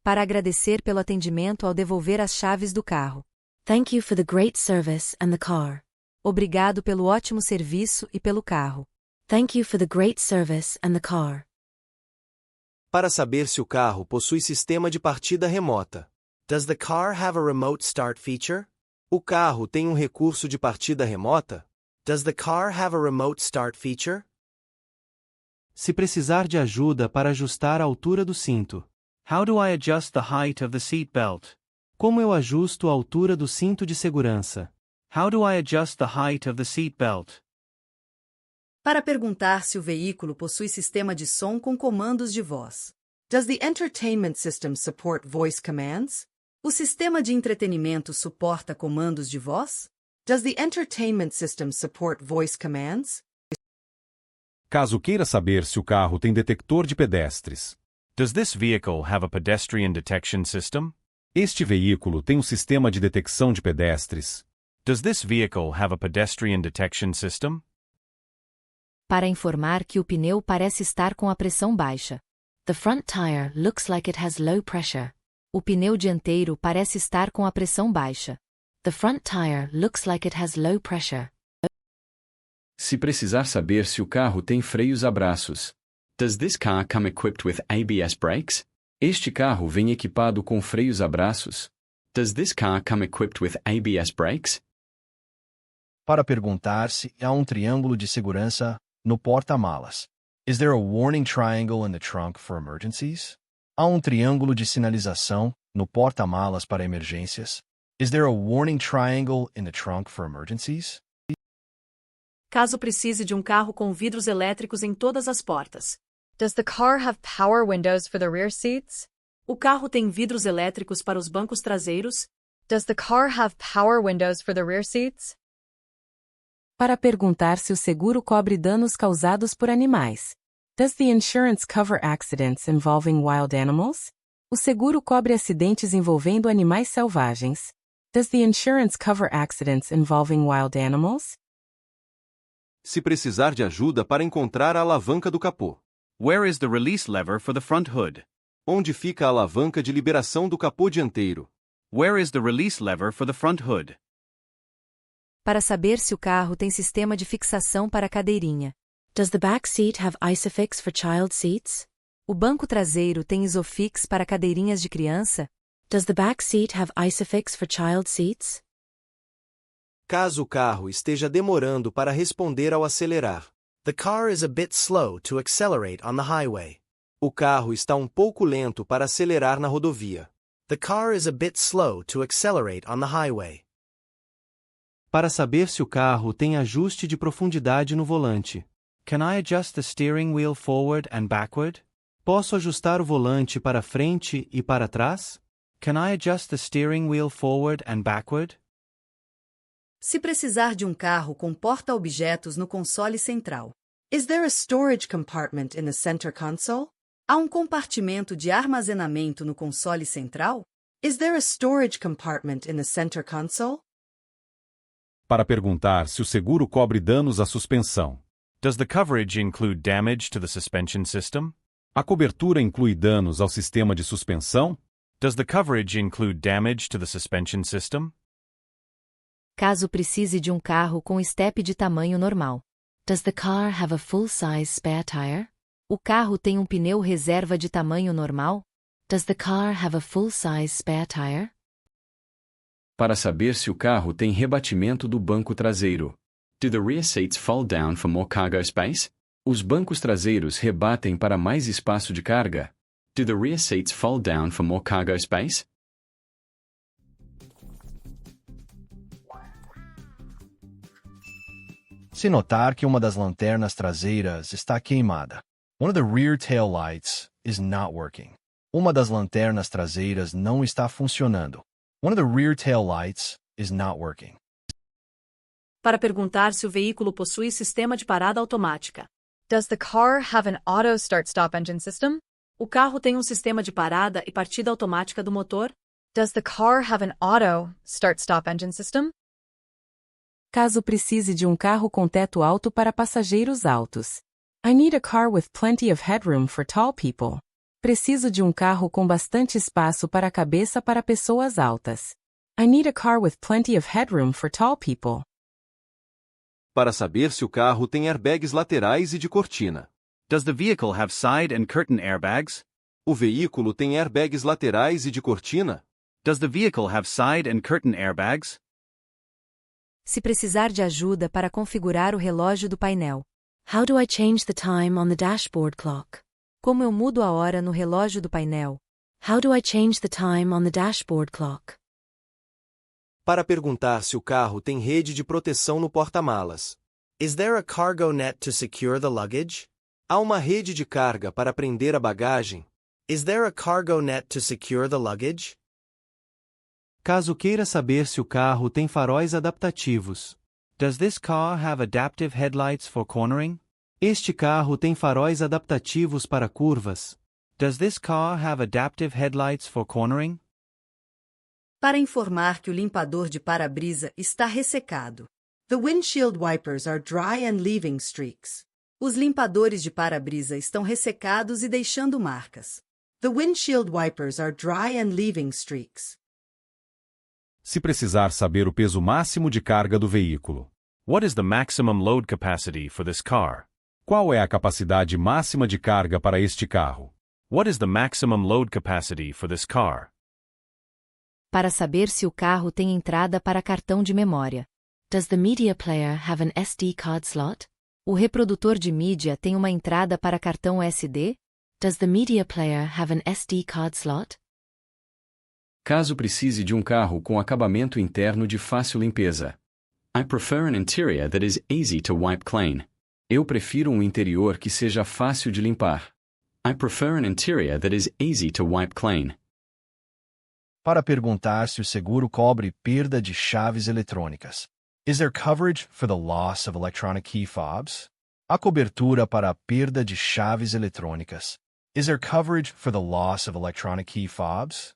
Speaker 3: Para agradecer pelo atendimento ao devolver as chaves do carro. Thank you for the great service and the car. Obrigado pelo ótimo serviço e pelo carro. Thank you for the great service and the car.
Speaker 10: Para saber se o carro possui sistema de partida remota. Does the car have a remote start feature? O carro tem um recurso de partida remota? Does the car have a remote start feature?
Speaker 11: Se precisar de ajuda para ajustar a altura do cinto.
Speaker 1: How do I adjust the height of the seat belt?
Speaker 11: Como eu ajusto a altura do cinto de segurança?
Speaker 1: How do I adjust the height of the seat belt?
Speaker 6: Para perguntar se o veículo possui sistema de som com comandos de voz. Does the entertainment system support voice commands? O sistema de entretenimento suporta comandos de voz? Does the entertainment system support voice commands?
Speaker 2: Caso queira saber se o carro tem detector de pedestres.
Speaker 12: Does this vehicle have a pedestrian detection system?
Speaker 2: Este veículo tem um sistema de detecção de pedestres.
Speaker 12: Does this vehicle have a pedestrian detection system?
Speaker 3: Para informar que o pneu parece estar com a pressão baixa. The front tire looks like it has low pressure. O pneu dianteiro parece estar com a pressão baixa. The front tire looks like it has low pressure.
Speaker 4: Se precisar saber se o carro tem freios a braços.
Speaker 13: Does this car come equipped with ABS brakes?
Speaker 4: Este carro vem equipado com freios a braços.
Speaker 13: Does this car come equipped with ABS brakes?
Speaker 5: Para perguntar se há um triângulo de segurança no porta-malas. Is there a warning triangle in the trunk for emergencies? Há um triângulo de sinalização no porta-malas para emergências? Is there a warning triangle in the trunk for emergencies?
Speaker 13: Caso precise de um carro com vidros elétricos em todas as portas.
Speaker 7: Does the car have power windows for the rear seats?
Speaker 13: O carro tem vidros elétricos para os bancos traseiros?
Speaker 7: Does the car have power windows for the rear seats?
Speaker 8: Para perguntar se o seguro cobre danos causados por animais. Does the insurance cover accidents involving wild animals? O seguro cobre acidentes envolvendo animais selvagens. Does the insurance cover accidents involving wild animals?
Speaker 9: Se precisar de ajuda para encontrar a alavanca do capô.
Speaker 1: Where is the release lever for the front hood?
Speaker 9: Onde fica a alavanca de liberação do capô dianteiro?
Speaker 1: Where is the release lever for the front hood?
Speaker 3: Para saber se o carro tem sistema de fixação para a cadeirinha. Does the back seat have ISOFIX for child seats? O banco traseiro tem ISOFIX para cadeirinhas de criança? Does the back seat have ISOFIX for child seats?
Speaker 10: Caso o carro esteja demorando para responder ao acelerar. The car is a bit slow to accelerate on the highway. O carro está um pouco lento para acelerar na rodovia. The car is a bit slow to accelerate on the highway.
Speaker 11: Para saber se o carro tem ajuste de profundidade no volante.
Speaker 1: Can I adjust the steering wheel forward and backward?
Speaker 11: Posso ajustar o volante para frente e para trás?
Speaker 1: Can I adjust the steering wheel forward and backward?
Speaker 6: Se precisar de um carro com porta-objetos no console central. Is there a storage compartment in the center console? Há um compartimento de armazenamento no console central? Is there a storage compartment in the center console?
Speaker 2: Para perguntar se o seguro cobre danos à suspensão.
Speaker 12: Does the coverage include damage to the suspension system?
Speaker 2: A cobertura inclui danos ao sistema de suspensão?
Speaker 12: Does the coverage include damage to the suspension system?
Speaker 3: Caso precise de um carro com estepe de tamanho normal. Does the car have a full-size spare tire? O carro tem um pneu reserva de tamanho normal? Does the car have a full-size spare tire?
Speaker 4: Para saber se o carro tem rebatimento do banco traseiro.
Speaker 13: Do the rear seats fall down for more cargo space?
Speaker 4: Os bancos traseiros rebatem para mais espaço de carga.
Speaker 13: Do the rear seats fall down for more cargo space?
Speaker 5: Se notar que uma das lanternas traseiras está queimada. One of the rear tail lights is not working. Uma das lanternas traseiras não está funcionando. One of the rear tail lights is not working.
Speaker 13: Para perguntar se o veículo possui sistema de parada automática.
Speaker 7: Does the car have an auto start-stop engine system?
Speaker 13: O carro tem um sistema de parada e partida automática do motor?
Speaker 7: Does the car have an auto start-stop engine system?
Speaker 8: Caso precise de um carro com teto alto para passageiros altos. I need a car with plenty of headroom for tall people. Preciso de um carro com bastante espaço para a cabeça para pessoas altas. I need a car with plenty of headroom for tall people.
Speaker 9: Para saber se o carro tem airbags laterais e de cortina.
Speaker 1: Does the vehicle have side and curtain airbags?
Speaker 9: O veículo tem airbags laterais e de cortina?
Speaker 1: Does the vehicle have side and curtain airbags?
Speaker 3: Se precisar de ajuda para configurar o relógio do painel. How do I change the time on the dashboard clock? Como eu mudo a hora no relógio do painel? How do I change the time on the dashboard clock?
Speaker 10: Para perguntar se o carro tem rede de proteção no porta-malas. Is there a cargo net to secure the luggage? Há uma rede de carga para prender a bagagem? Is there a cargo net to secure the luggage?
Speaker 11: Caso queira saber se o carro tem faróis adaptativos.
Speaker 1: Does this car have adaptive headlights for cornering?
Speaker 11: Este carro tem faróis adaptativos para curvas.
Speaker 1: Does this car have adaptive headlights for cornering?
Speaker 6: Para informar que o limpador de para-brisa está ressecado. The windshield wipers are dry and leaving streaks. Os limpadores de para-brisa estão ressecados e deixando marcas. The windshield wipers are dry and leaving streaks.
Speaker 2: Se precisar saber o peso máximo de carga do veículo.
Speaker 12: What is the maximum load capacity for this car?
Speaker 2: Qual é a capacidade máxima de carga para este carro?
Speaker 12: What is the maximum load capacity for this car?
Speaker 3: Para saber se o carro tem entrada para cartão de memória. Does the media player have an SD card slot? O reprodutor de mídia tem uma entrada para cartão SD? Does the media player have an SD card slot?
Speaker 4: Caso precise de um carro com acabamento interno de fácil limpeza.
Speaker 13: I prefer an interior that is easy to wipe clean.
Speaker 4: Eu prefiro um interior que seja fácil de limpar. I prefer an interior that is easy to wipe clean.
Speaker 5: Para perguntar se o seguro cobre perda de chaves eletrônicas. Is there coverage for the loss of electronic key fobs? Há cobertura para a perda de chaves eletrônicas. Is there coverage for the loss of electronic key fobs?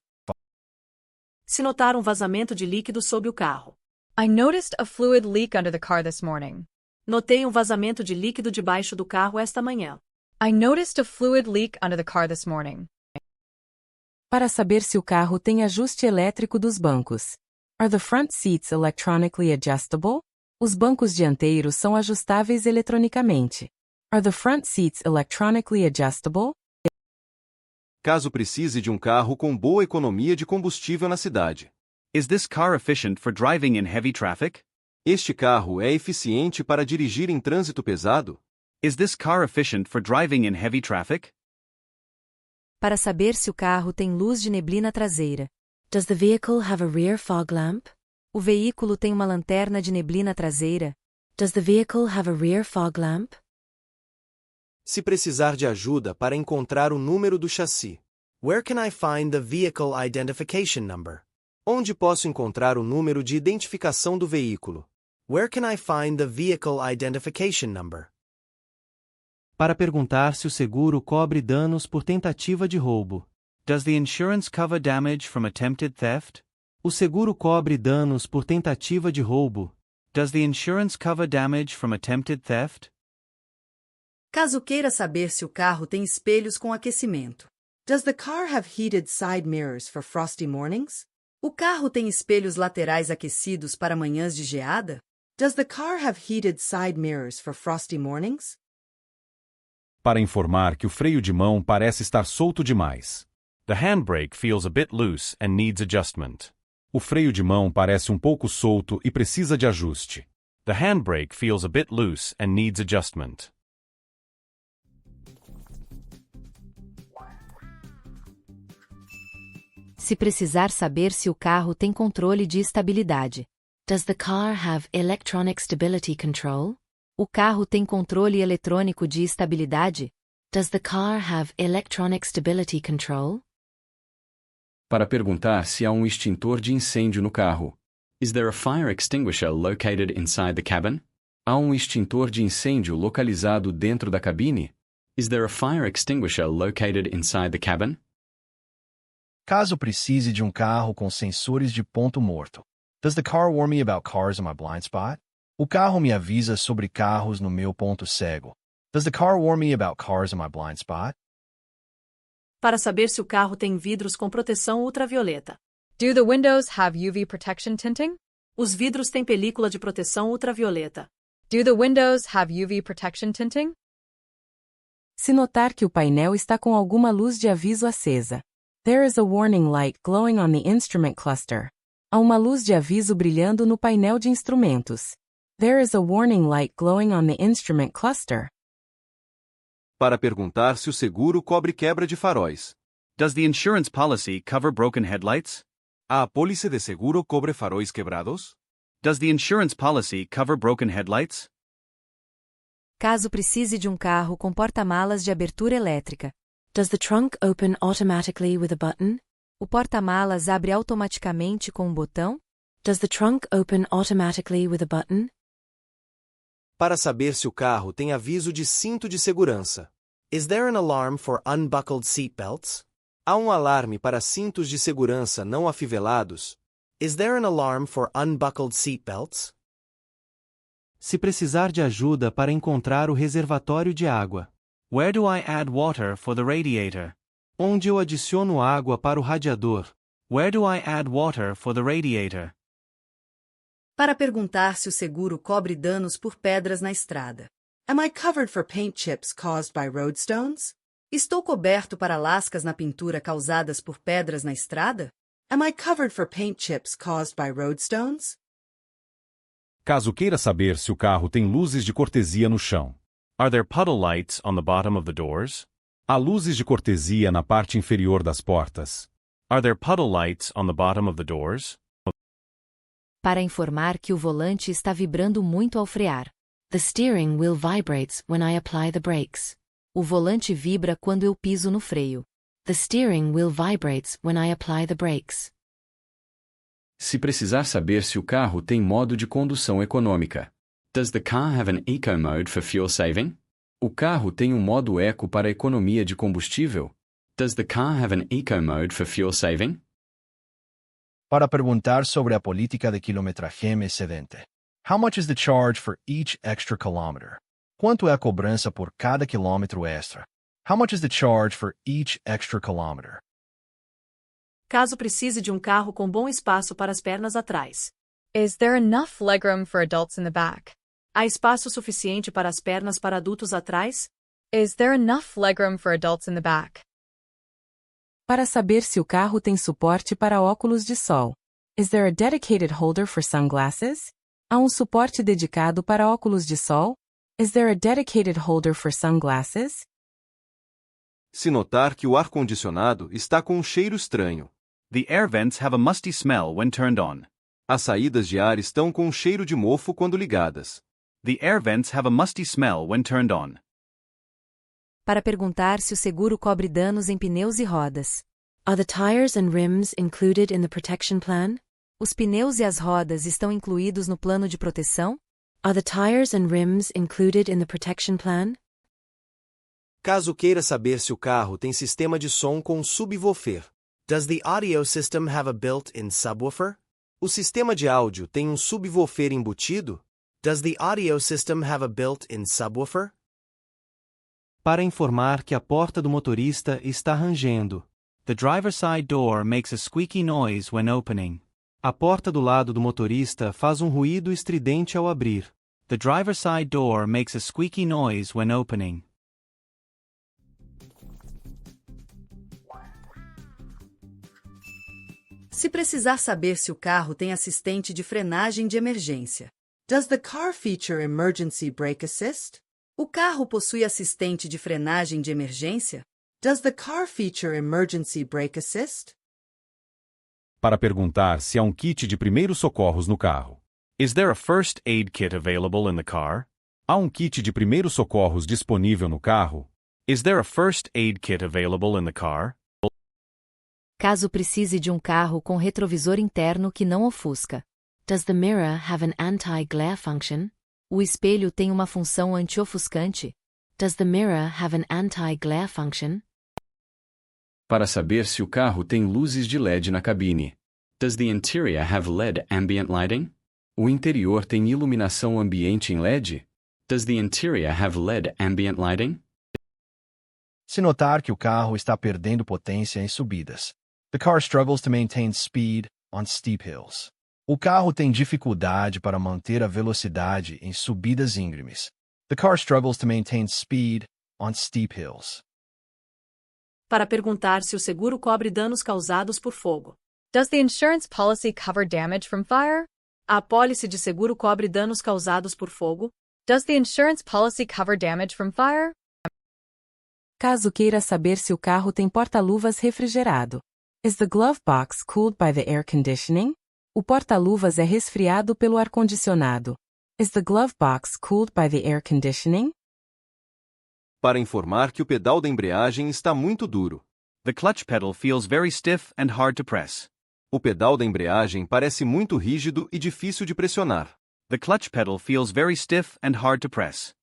Speaker 13: Se notar vazamento de líquido sob o carro.
Speaker 7: I noticed a fluid leak under the car this morning.
Speaker 13: Notei vazamento de líquido debaixo do carro esta manhã.
Speaker 7: I noticed a fluid leak under the car this morning.
Speaker 8: Para saber se o carro tem ajuste elétrico dos bancos. Are the front seats electronically adjustable? Os bancos dianteiros são ajustáveis eletronicamente. Are the front seats electronically adjustable?
Speaker 9: Caso precise de um carro com boa economia de combustível na cidade.
Speaker 1: Is this car efficient for driving in heavy traffic?
Speaker 9: Este carro é eficiente para dirigir em trânsito pesado?
Speaker 1: Is this car efficient for driving in heavy traffic?
Speaker 3: Para saber se o carro tem luz de neblina traseira. Does the vehicle have a rear fog lamp? O veículo tem uma lanterna de neblina traseira. Does the vehicle have a rear fog lamp?
Speaker 10: Se precisar de ajuda para encontrar o número do chassi. Where can I find the vehicle identification number? Onde posso encontrar o número de identificação do veículo? Where can I find the vehicle identification number?
Speaker 11: Para perguntar se o seguro cobre danos por tentativa de roubo.
Speaker 1: Does the insurance cover damage from attempted theft?
Speaker 11: O seguro cobre danos por tentativa de roubo.
Speaker 1: Does the insurance cover damage from attempted theft?
Speaker 6: Caso queira saber se o carro tem espelhos com aquecimento. Does the car have heated side mirrors for frosty mornings? O carro tem espelhos laterais aquecidos para manhãs de geada? Does the car have heated side mirrors for frosty mornings?
Speaker 2: Para informar que o freio de mão parece estar solto demais.
Speaker 12: The handbrake feels a bit loose and needs adjustment.
Speaker 2: O freio de mão parece um pouco solto e precisa de ajuste.
Speaker 12: The handbrake feels a bit loose and needs adjustment.
Speaker 3: Se precisar saber se o carro tem controle de estabilidade. Does the car have electronic stability control? O carro tem controle eletrônico de estabilidade? Does the car have electronic stability control?
Speaker 4: Para perguntar se há extintor de incêndio no carro. Is there a fire extinguisher located inside the cabin? Há extintor de incêndio localizado dentro da cabine? Is there a fire extinguisher located inside the cabin?
Speaker 5: Caso precise de um carro com sensores de ponto morto. Does the car warn me about cars in my blind spot? O carro me avisa sobre carros no meu ponto cego. Does the car warn me about cars in my blind spot?
Speaker 13: Para saber se o carro tem vidros com proteção ultravioleta.
Speaker 7: Do the windows have UV protection tinting?
Speaker 13: Os vidros têm película de proteção ultravioleta.
Speaker 7: Do the windows have UV protection tinting?
Speaker 8: Se notar que o painel está com alguma luz de aviso acesa. There is a warning light glowing on the instrument cluster. Há uma luz de aviso brilhando no painel de instrumentos. There is a warning light glowing on the instrument cluster.
Speaker 9: Para perguntar se o seguro cobre quebra de faróis.
Speaker 1: Does the insurance policy cover broken headlights?
Speaker 9: A apólice de seguro cobre faróis quebrados?
Speaker 1: Does the insurance policy cover broken headlights?
Speaker 3: Caso precise de um carro com porta-malas de abertura elétrica. Does the trunk open automatically with a button? O porta-malas abre automaticamente com um botão? Does the trunk open automatically with a button?
Speaker 10: Para saber se o carro tem aviso de cinto de segurança. Is there an alarm for unbuckled seatbelts? Há alarme para cintos de segurança não afivelados? Is there an alarm for unbuckled seatbelts?
Speaker 11: Se precisar de ajuda para encontrar o reservatório de água.
Speaker 1: Where do I add water for the radiator?
Speaker 11: Onde eu adiciono água para o radiador?
Speaker 1: Where do I add water for the radiator?
Speaker 6: Para perguntar se o seguro cobre danos por pedras na estrada. Am I covered for paint chips caused by roadstones? Estou coberto para lascas na pintura causadas por pedras na estrada? Am I covered for paint chips caused by roadstones?
Speaker 2: Caso queira saber se o carro tem luzes de cortesia no chão.
Speaker 12: Are there puddle lights on the bottom of the doors?
Speaker 2: Há luzes de cortesia na parte inferior das portas.
Speaker 12: Are there puddle lights on the bottom of the doors?
Speaker 3: Para informar que o volante está vibrando muito ao frear. The steering wheel vibrates when I apply the brakes. O volante vibra quando eu piso no freio. The steering wheel vibrates when I apply the brakes.
Speaker 4: Se precisar saber se o carro tem modo de condução econômica. Does the car have an eco mode for fuel saving? O carro tem um modo eco para economia de combustível? Does the car have an eco mode for fuel saving?
Speaker 5: Para perguntar sobre a política de quilometragem excedente. How much is the charge for each extra kilometer? Quanto é a cobrança por cada quilômetro extra? How much is the charge for each extra kilometer?
Speaker 13: Caso precise de um carro com bom espaço para as pernas atrás.
Speaker 7: Is there enough legroom for adults in the back?
Speaker 13: Há espaço suficiente para as pernas para adultos atrás?
Speaker 7: Is there enough legroom for adults in the back?
Speaker 8: Para saber se o carro tem suporte para óculos de sol. Is there a dedicated holder for sunglasses? Há um suporte dedicado para óculos de sol? Is there a dedicated holder for sunglasses?
Speaker 9: Se notar que o ar-condicionado está com um cheiro estranho.
Speaker 1: The air vents have a musty smell when turned on.
Speaker 9: As saídas de ar estão com um cheiro de mofo quando ligadas.
Speaker 1: The air vents have a musty smell when turned on.
Speaker 3: Para perguntar se o seguro cobre danos em pneus e rodas. Are the tires and rims included in the protection plan? Os pneus e as rodas estão incluídos no plano de proteção? Are the tires and rims included in the protection plan?
Speaker 10: Caso queira saber se o carro tem sistema de som com subwoofer. Does the audio system have a built-in subwoofer? O sistema de áudio tem um subwoofer embutido? Does the audio system have a built-in subwoofer?
Speaker 11: Para informar que a porta do motorista está rangendo.
Speaker 1: The driver's side door makes a squeaky noise when opening.
Speaker 11: A porta do lado do motorista faz um ruído estridente ao abrir.
Speaker 1: The driver's side door makes a squeaky noise when opening.
Speaker 6: Se precisar saber se o carro tem assistente de frenagem de emergência. Does the car feature emergency brake assist? O carro possui assistente de frenagem de emergência? Does the car feature emergency brake assist?
Speaker 2: Para perguntar se há um kit de primeiros socorros no carro.
Speaker 12: Is there a first aid kit available in the car?
Speaker 2: Há um kit de primeiros socorros disponível no carro?
Speaker 12: Is there a first aid kit available in the car?
Speaker 3: Caso precise de um carro com retrovisor interno que não ofusca. Does the mirror have an anti-glare function? O espelho tem uma função anti-ofuscante? Does the mirror have an anti-glare function?
Speaker 4: Para saber se o carro tem luzes de LED na cabine. Does the interior have LED ambient lighting? O interior tem iluminação ambiente em LED? Does the interior have LED ambient lighting?
Speaker 5: Se notar que o carro está perdendo potência em subidas. The car struggles to maintain speed on steep hills. O carro tem dificuldade para manter a velocidade em subidas íngremes. The car struggles to maintain speed on steep hills.
Speaker 13: Para perguntar se o seguro cobre danos causados por fogo.
Speaker 7: Does the insurance policy cover damage from fire?
Speaker 13: A apólice de seguro cobre danos causados por fogo?
Speaker 7: Does the insurance policy cover damage from fire?
Speaker 8: Caso queira saber se o carro tem porta-luvas refrigerado. Is the glove box cooled by the air conditioning? O porta-luvas é resfriado pelo ar-condicionado. Is the glove box cooled by the air conditioning?
Speaker 9: Para informar que o pedal da embreagem está muito duro.
Speaker 1: The clutch pedal feels very stiff and hard to press.
Speaker 9: O pedal da embreagem parece muito rígido e difícil de pressionar.
Speaker 1: The clutch pedal feels very stiff and hard to press.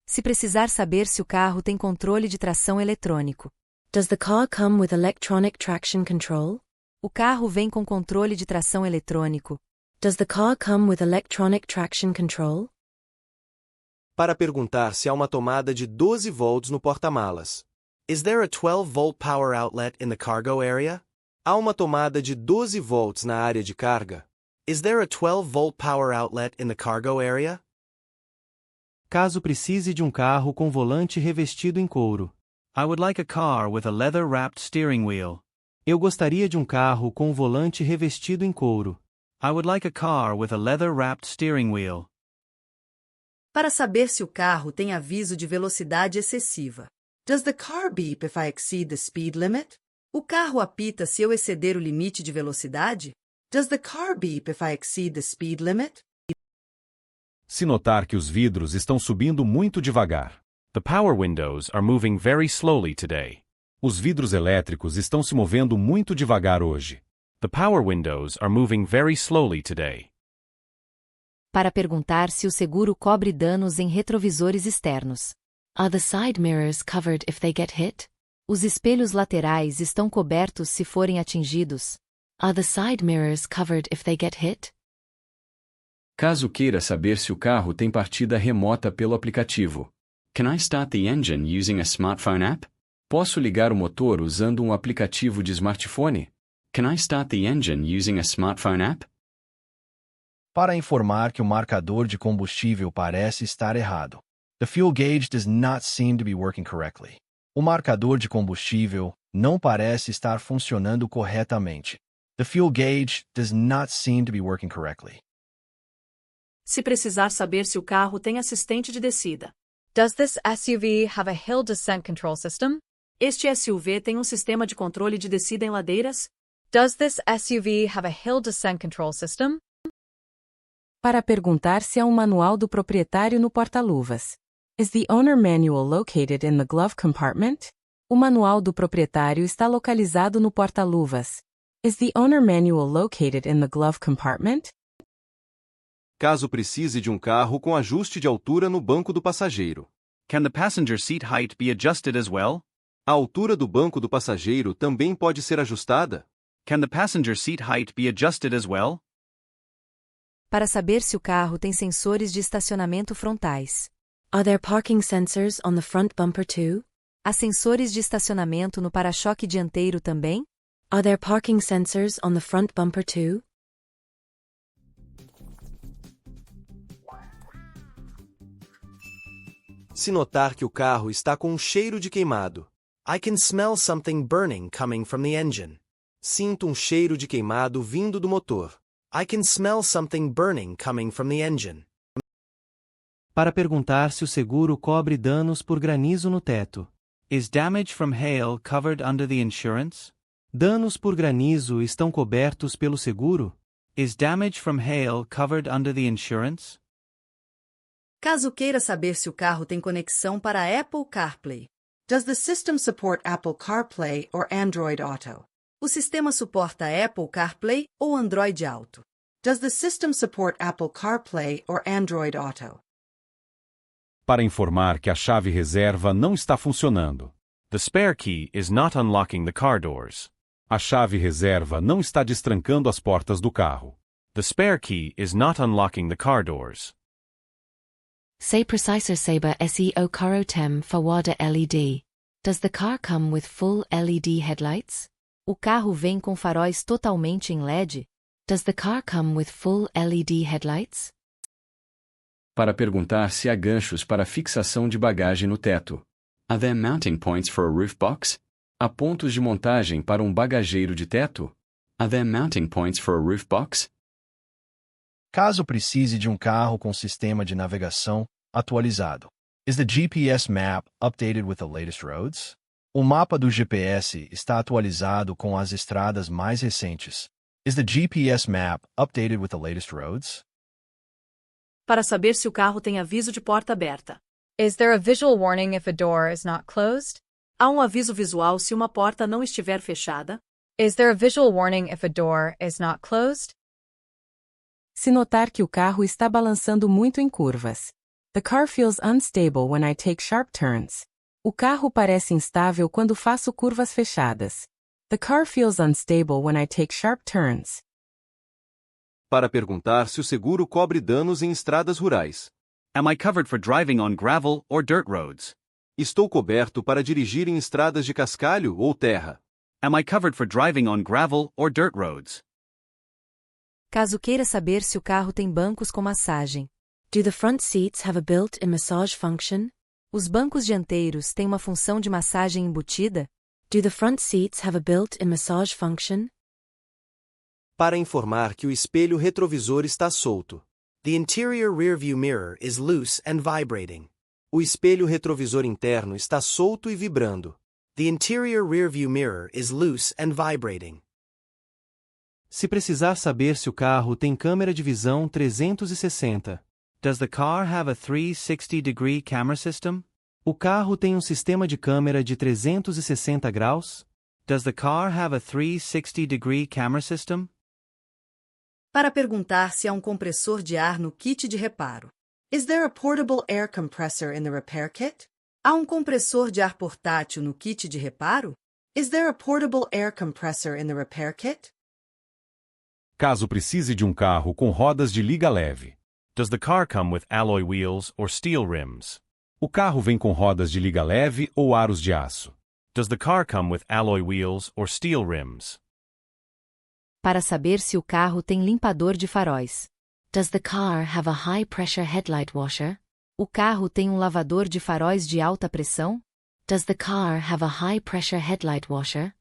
Speaker 3: Se precisar saber se o carro tem controle de tração eletrônico. Does the car come with electronic traction control? O carro vem com controle de tração eletrônico. Does the car come with electronic traction control?
Speaker 10: Para perguntar se há uma tomada de 12 volts no porta-malas. Is there a 12-volt power outlet in the cargo area? Há uma tomada de 12 volts na área de carga. Is there a 12-volt power outlet in the cargo area?
Speaker 11: Caso precise de um carro com volante revestido em couro.
Speaker 1: I would like a car with a leather-wrapped steering wheel.
Speaker 11: Eu gostaria de um carro com volante revestido em couro.
Speaker 1: I would like a car with a leather-wrapped steering wheel.
Speaker 6: Para saber se o carro tem aviso de velocidade excessiva. Does the car beep if I exceed the speed limit? O carro apita se eu exceder o limite de velocidade? Does the car beep if I exceed the speed limit?
Speaker 2: Se notar que os vidros estão subindo muito devagar.
Speaker 12: The power windows are moving very slowly today.
Speaker 2: Os vidros elétricos estão se movendo muito devagar hoje.
Speaker 12: The power windows are moving very slowly today.
Speaker 3: Para perguntar se o seguro cobre danos em retrovisores externos. Are the side mirrors covered if they get hit? Os espelhos laterais estão cobertos se forem atingidos. Are the side mirrors covered if they get hit?
Speaker 4: Caso queira saber se o carro tem partida remota pelo aplicativo. Can I start the engine using a smartphone app? Posso ligar o motor usando um aplicativo de smartphone? Can I start the engine using a smartphone app?
Speaker 5: Para informar que o marcador de combustível parece estar errado. The fuel gauge does not seem to be working correctly. O marcador de combustível não parece estar funcionando corretamente. The fuel gauge does not seem to be working correctly.
Speaker 13: Se precisar saber se o carro tem assistente de descida.
Speaker 7: Does this SUV have a hill descent control system?
Speaker 13: Este SUV tem um sistema de controle de descida em ladeiras?
Speaker 7: Does this SUV have a hill descent control system?
Speaker 8: Para perguntar se há um manual do proprietário no porta-luvas. Is the owner manual located in the glove compartment? O manual do proprietário está localizado no porta-luvas. Is the owner manual located in the glove compartment?
Speaker 9: Caso precise de um carro com ajuste de altura no banco do passageiro.
Speaker 1: Can the passenger seat height be adjusted as well?
Speaker 9: A altura do banco do passageiro também pode ser ajustada?
Speaker 1: Can the passenger seat height be adjusted as well?
Speaker 3: Para saber se o carro tem sensores de estacionamento frontais. Are there parking sensors on the front bumper too? Há sensores de estacionamento no para-choque dianteiro também? Are there parking sensors on the front bumper too?
Speaker 10: Se notar que o carro está com um cheiro de queimado. I can smell something burning coming from the engine. Sinto um cheiro de queimado vindo do motor. I can smell something burning coming from the engine.
Speaker 11: Para perguntar se o seguro cobre danos por granizo no teto.
Speaker 1: Is damage from hail covered under the insurance?
Speaker 11: Danos por granizo estão cobertos pelo seguro?
Speaker 1: Is damage from hail covered under the insurance?
Speaker 6: Caso queira saber se o carro tem conexão para a Apple CarPlay. Does the system support Apple CarPlay or Android Auto? O sistema suporta Apple CarPlay ou Android Auto? Does the system support Apple CarPlay or Android Auto?
Speaker 2: Para informar que a chave reserva não está funcionando.
Speaker 12: The spare key is not unlocking the car doors.
Speaker 2: A chave reserva não está destrancando as portas do carro.
Speaker 12: The spare key is not unlocking the car doors.
Speaker 3: Say Preciser Saber SEO Carotem Fawada LED. Does the car come with full LED headlights? O carro vem com faróis totalmente em LED? Does the car come with full LED headlights?
Speaker 4: Para perguntar se há ganchos para fixação de bagagem no teto. Are there mounting points for a roof box? Há pontos de montagem para um bagageiro de teto? Are there mounting points for a roof box?
Speaker 5: Caso precise de um carro com sistema de navegação atualizado. Is the GPS map updated with the latest roads? O mapa do GPS está atualizado com as estradas mais recentes. Is the GPS map updated with the latest roads?
Speaker 13: Para saber se o carro tem aviso de porta aberta.
Speaker 7: Is there a visual warning if a door is not closed?
Speaker 13: Há um aviso visual se uma porta não estiver fechada?
Speaker 7: Is there a visual warning if a door is not closed?
Speaker 8: Se notar que o carro está balançando muito em curvas. The car feels unstable when I take sharp turns. O carro parece instável quando faço curvas fechadas. The car feels unstable when I take sharp turns.
Speaker 9: Para perguntar se o seguro cobre danos em estradas rurais.
Speaker 1: Am I covered for driving on gravel or dirt roads?
Speaker 9: Estou coberto para dirigir em estradas de cascalho ou terra.
Speaker 1: Am I covered for driving on gravel or dirt roads?
Speaker 3: Caso queira saber se o carro tem bancos com massagem. Do the front seats have a built-in massage function? Os bancos dianteiros têm uma função de massagem embutida? Do the front seats have a built-in massage function?
Speaker 10: Para informar que o espelho retrovisor está solto. The interior rearview mirror is loose and vibrating. O espelho retrovisor interno está solto e vibrando. The interior rearview mirror is loose and vibrating.
Speaker 11: Se precisar saber se o carro tem câmera de visão 360.
Speaker 1: Does the car have a 360-degree camera system?
Speaker 11: O carro tem um sistema de câmera de 360 graus?
Speaker 1: Does the car have a 360-degree camera system?
Speaker 6: Para perguntar se há um compressor de ar no kit de reparo. Is there a portable air compressor in the repair kit? Há um compressor de ar portátil no kit de reparo? Is there a portable air compressor in the repair kit?
Speaker 2: Caso precise de um carro com rodas de liga leve.
Speaker 12: Does the car come with alloy wheels or steel rims?
Speaker 2: O carro vem com rodas de liga leve ou aros de aço.
Speaker 12: Does the car come with alloy wheels or steel rims?
Speaker 3: Para saber se o carro tem limpador de faróis. Does the car have a high-pressure headlight washer? O carro tem um lavador de faróis de alta pressão? Does the car have a high-pressure headlight washer?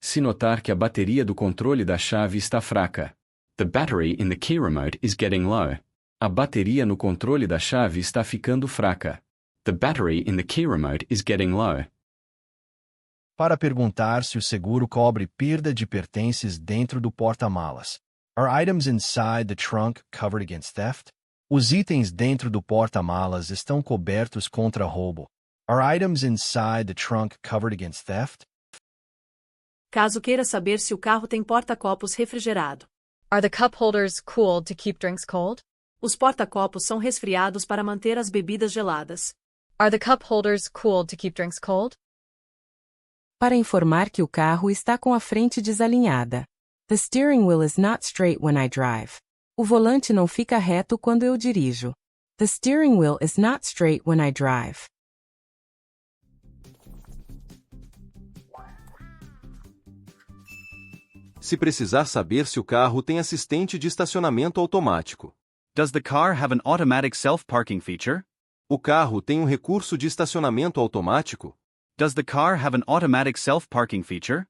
Speaker 4: Se notar que a bateria do controle da chave está fraca.
Speaker 13: The battery in the key remote is getting low.
Speaker 4: A bateria no controle da chave está ficando fraca.
Speaker 13: The battery in the key remote is getting low.
Speaker 5: Para perguntar se o seguro cobre perda de pertences dentro do porta-malas. Are items inside the trunk covered against theft? Os itens dentro do porta-malas estão cobertos contra roubo. Are items inside the trunk covered against theft?
Speaker 13: Caso queira saber se o carro tem porta-copos refrigerado.
Speaker 7: Are the cup holders cooled to keep drinks cold?
Speaker 13: Os porta-copos são resfriados para manter as bebidas geladas.
Speaker 7: Are the cup holders cooled to keep drinks cold?
Speaker 8: Para informar que o carro está com a frente desalinhada. The steering wheel is not straight when I drive. O volante não fica reto quando eu dirijo. The steering wheel is not straight when I drive.
Speaker 9: Se precisar saber se o carro tem assistente de estacionamento automático.
Speaker 1: Does the car have an automatic self-parking feature?
Speaker 9: O carro tem um recurso de estacionamento automático?
Speaker 1: Does the car have an automatic self-parking feature?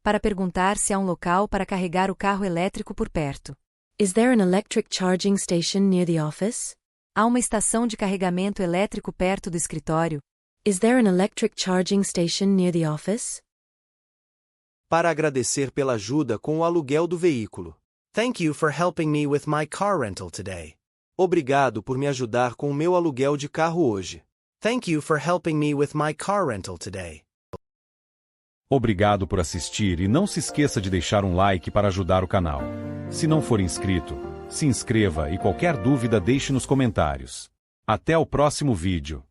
Speaker 3: Para perguntar se há um local para carregar o carro elétrico por perto. Is there an electric charging station near the office? Há uma estação de carregamento elétrico perto do escritório. Is there an electric charging station near the office?
Speaker 10: Para agradecer pela ajuda com o aluguel do veículo. Thank you for helping me with my car rental today. Obrigado por me ajudar com o meu aluguel de carro hoje. Thank you for helping me with my car rental today.
Speaker 2: Obrigado por assistir e não se esqueça de deixar um like para ajudar o canal. Se não for inscrito, se inscreva e qualquer dúvida deixe nos comentários. Até o próximo vídeo.